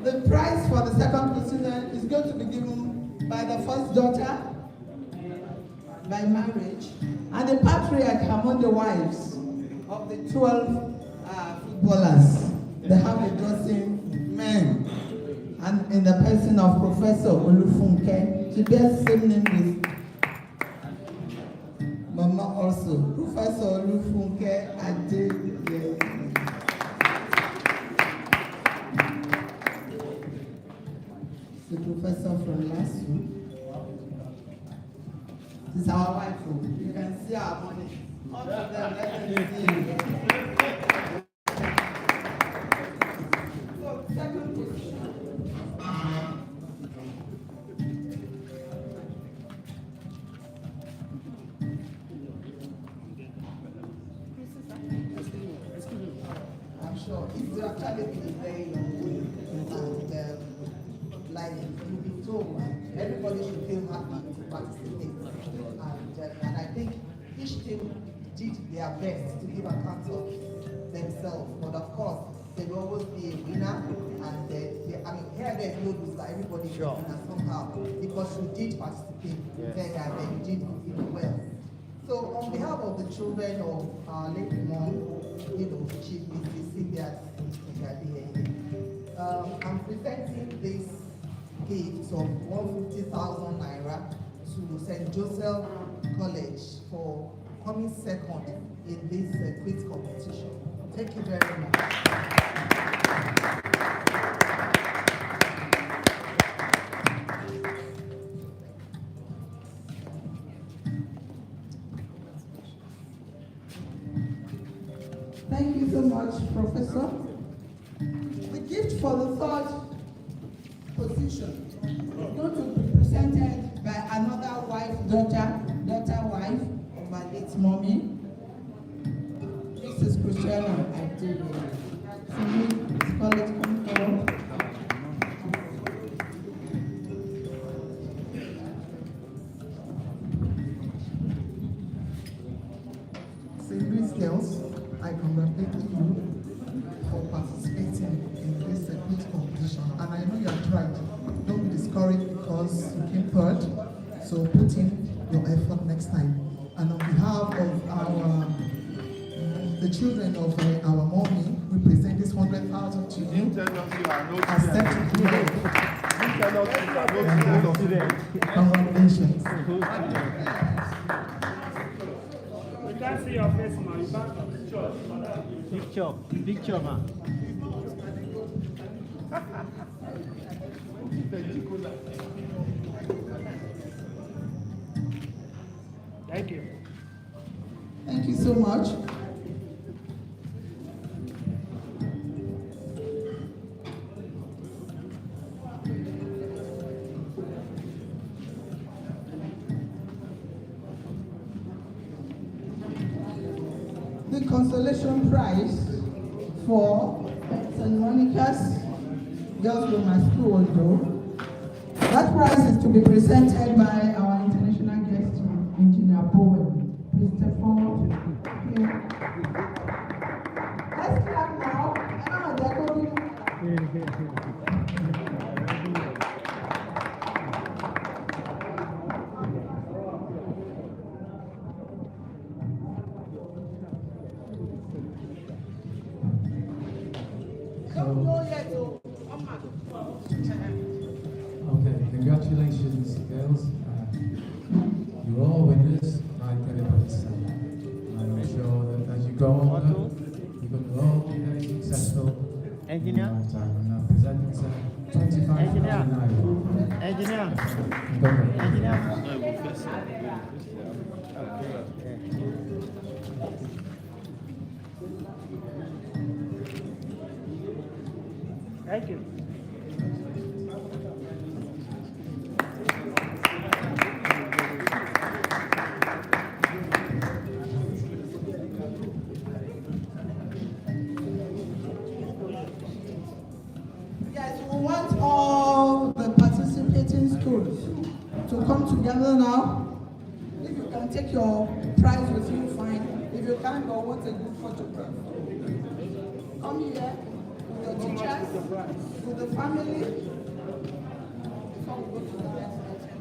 the prize for the second position is going to be given by the first daughter by marriage and the patriarch among the wives of the 12 footballers. They have a dozen men, and in the person of Professor Olufunke, she bears the same name with Mama also, Professor Olufunke Adeyeye. The professor from last week. This is our wife. You can see our money. All of them, let them see. So, second position. It's actually been a very long way, and like you've been told, everybody should feel happy to participate, and I think each team did their best to give account of themselves, but of course there will always be a winner, and I mean here there's no loser, everybody is a winner somehow because you did participate, and you did well. So on behalf of the children of our late mom, Chief Mrs. Simbiat, Adeyeye, I'm presenting this gift of 150,000 naira to St. Joseph College for coming second in this quiz competition. Thank you very much. Thank you so much, Professor. The gift for the third position is going to be presented by another daughter-wife of my late mommy. This is Christiana Adeyeye. Please call it come forward. St. Louis girls, I congratulate you for participating in this quiz competition, and I know you have tried. Don't be discouraged because you came third, so put in your effort next time. And on behalf of the children of our mommy, we present this 100,000 to you. Accept it. Congratulations. We can't see your face, man. You back up. Picture, man. Thank you. Thank you so much. The consolation prize for St. Monica's Girls Grammar School, although that prize is to be presented by our international guest, Engineer Bowen. Please step forward. Here. Let's clap now. They're going. Okay, congratulations, girls. You're all winners, like everybody said. I'm sure that as you go on, you're going to all be very successful in your lifetime. And I present 25,000 naira. Engineer. Go ahead. Thank you. Yes, we want all the participating schools to come together now. If you can take your prize with you, fine. If you can't, go want a good photograph. Come here with your teachers, with the family. Before we go to the next item.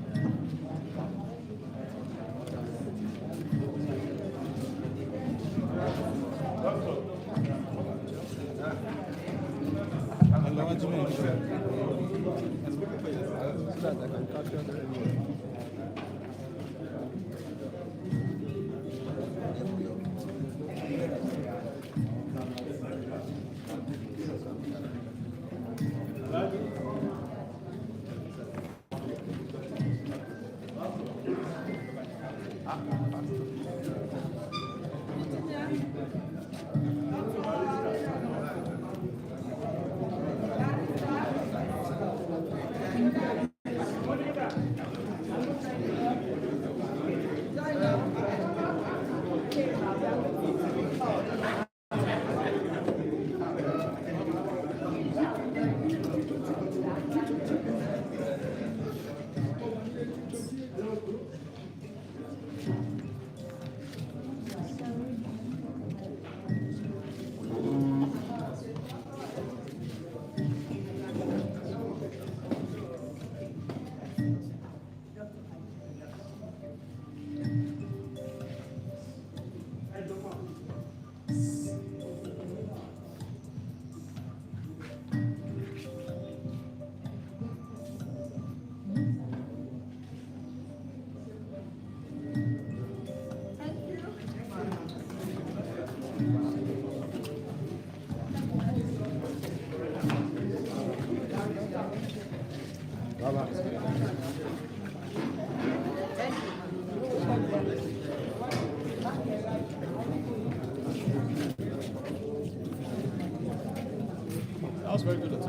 was very good.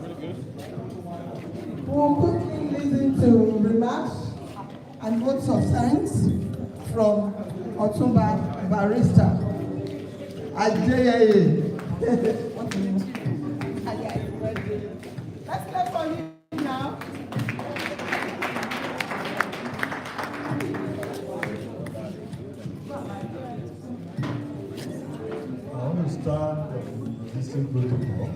Really good. We'll quickly listen to remarks and votes of thanks from Otumba Barrister Adeyeye. What's the name? Adeyeye. Let's clap for him now. I want to start this protocol.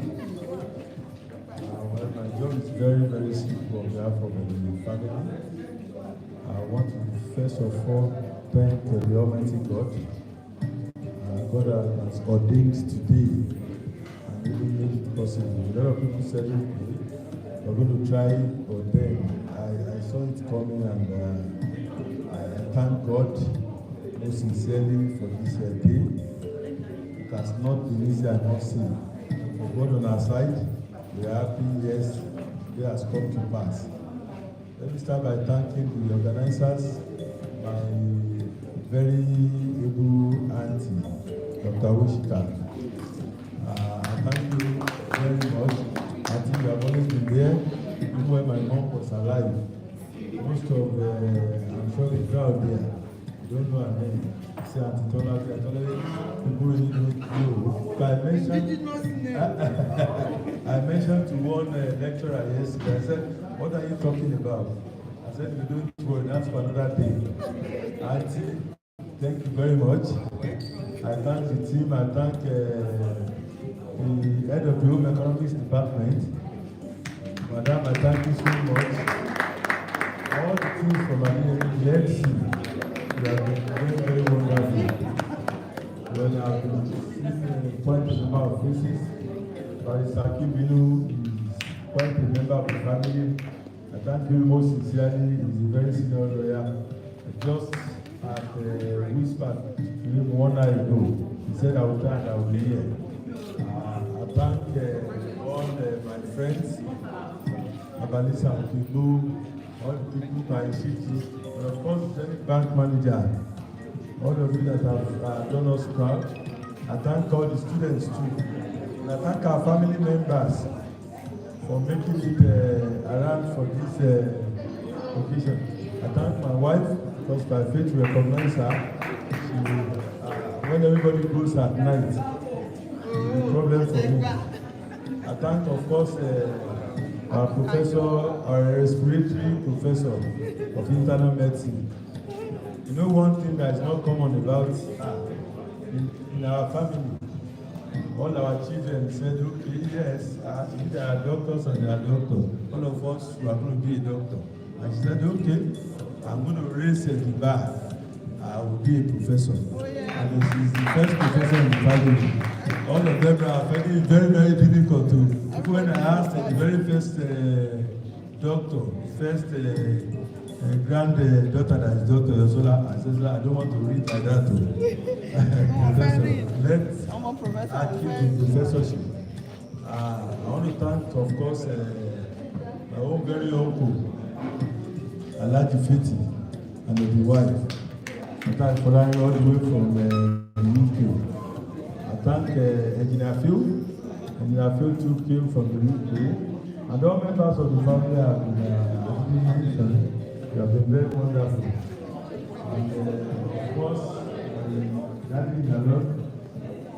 Well, my job is very, very simple on behalf of the family. I want to first of all thank the Almighty God. God has ordained today and really made it possible. A lot of people said we're going to try it, but then I saw it coming, and I thank God most sincerely for this day. It has not been easy, I must say. For God on our side, we are happy, yes, it has come to pass. Let me start by thanking the organizers, my very able auntie, Dr. Wishika. I thank you very much. I think you have always been there, even when my mom was alive. Most of I'm sure the crowd there, you don't know her name. Say Auntie Tola, people really don't know. But I mentioned to one lecturer yesterday, I said, what are you talking about? I said, we don't worry, that's for another day. Auntie, thank you very much. I thank the team, I thank the head of the Home Economics Department. Madam, I thank you so much. All the teams from Adeyeye, let's see. You have been very, very wonderful. When I've been seeing quite a number of faces, Barrister Akibinu is quite a member of the family. I thank him most sincerely. He's a very senior lawyer. Just at whispered to him 1 hour ago. He said I will try and I will be here. I thank all my friends, Abalisa Okibu, all the people by City, and of course the bank manager, all of you that have done us proud. I thank all the students too. And I thank our family members for making it around for this occasion. I thank my wife, because by faith we recognize her. When everybody goes at night, it's a problem for me. I thank, of course, our professor, our respiratory professor of internal medicine. You know, one thing that is not common about in our family, all our children said, okay, yes, there are doctors and there are doctors. All of us who are going to be a doctor. And she said, okay, I'm going to raise the bar. I will be a professor. And she's the first professor in the family. All of them are very, very, very difficult to. When I asked the very first doctor, first granddaughter that is Dr. Yosola, I said, I don't want to read like that. Let's keep the professorship. I want to thank, of course, my own very uncle, Alaji Fiti, and the wife. I thank Folani all the way from the UK. I thank Engineer Phil. Engineer Phil too came from the UK. And all members of the family have been you have been very wonderful. And of course, Daddy in the Lord,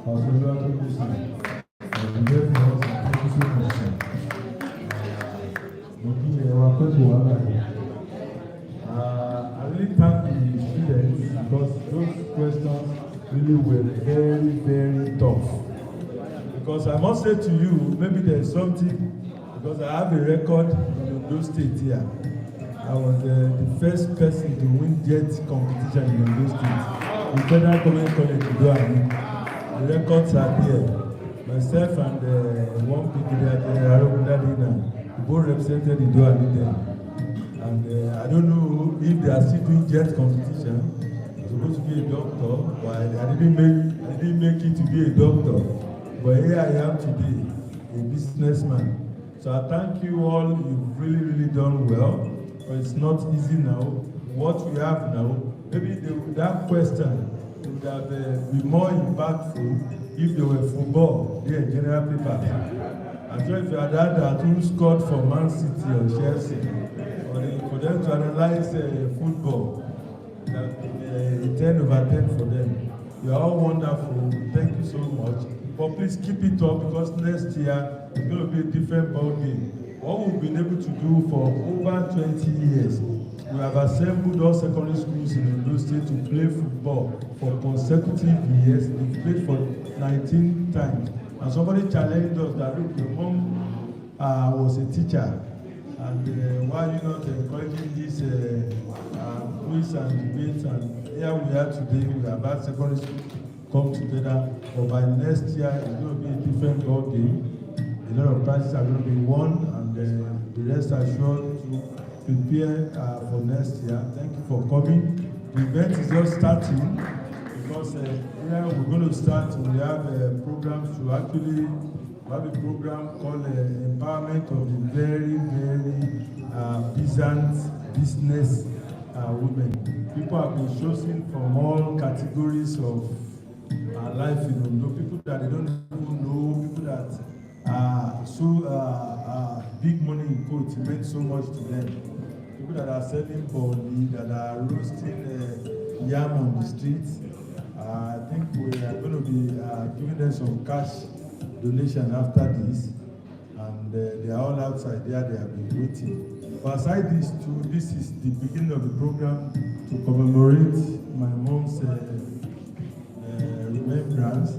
I was able to listen. And very much, thank you so much. I really thank the students because those questions really were very, very tough. Because I must say to you, maybe there's something, because I have a record in Ondo State here. I was the first person to win jet competition in Ondo State. The Federal Government College to do it. The records are there. Myself and one people there, the board represented the Doani there. And I don't know if they are still doing jet competition. I'm supposed to be a doctor, but I didn't make it to be a doctor. But here I am today, a businessman. So I thank you all. You've really, really done well. But it's not easy now. What we have now, maybe that question would have been more impactful if there were football, general paper. I'm sure if you had that who scored for Man City or Chelsea, or for them to analyze football, that would be 10/10 for them. You are all wonderful. Thank you so much. But please keep it up because next year it's going to be a different ball game. What we've been able to do for over 20 years, we have assembled all secondary schools in Ondo State to play football for consecutive years. We've played for 19 times. And somebody challenged us that, look, your mom was a teacher. And why are you not encouraging this quiz and debates? And here we are today, we have had secondary school come together. But by next year, it's going to be a different ball game. A lot of prizes are going to be won, and the rest are sure to prepare for next year. Thank you for coming. The event is just starting because here we're going to start. We have programs to actually have a program called Empowerment of the Very, Very Peasant Business Women. People have been chosen from all categories of life in Ondo. People that they don't even know, people that big money in quotes, it meant so much to them. People that are selling body, that are roasting yam on the streets. I think we are going to be giving them some cash donation after this. And they are all outside there, they have been waiting. But aside these two, this is the beginning of the program to commemorate my mom's remembrance.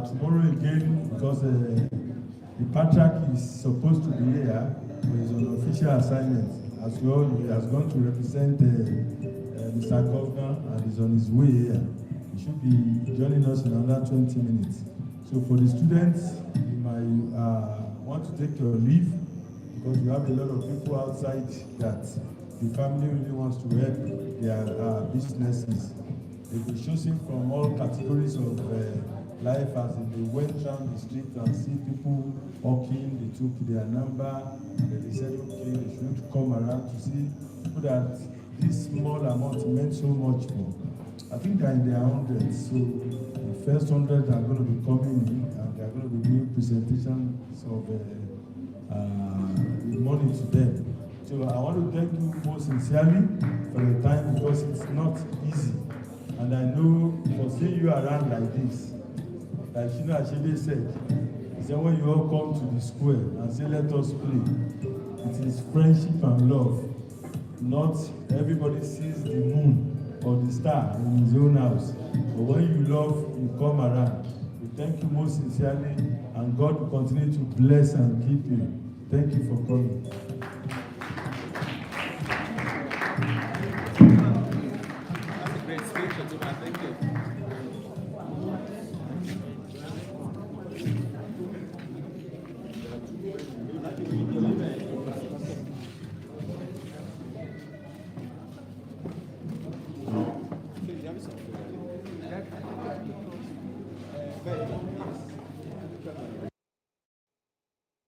Tomorrow again, because the patriarch is supposed to be here, but he's on official assignment. As well, he has gone to represent Mr. Governor and is on his way here. He should be joining us in another 20 minutes. So for the students, you might want to take your leave because you have a lot of people outside that the family really wants to help their businesses. They've been chosen from all categories of life as they went down the street and see people walking. They took their number and they said, okay, they should come around to see people that this small amount meant so much for. I think they're in their hundreds. So the first 100 are going to be coming in and they're going to be doing presentations of the money to them. So I want to thank you most sincerely for your time because it's not easy. And I know for seeing you around like this, like Shina Ashebe said, he said when you all come to the square and say, let us play, it is friendship and love. Not everybody sees the moon or the star in his own house. But when you love, you come around. We thank you most sincerely, and God will continue to bless and keep you. Thank you for coming. That's a great speech, Thank you.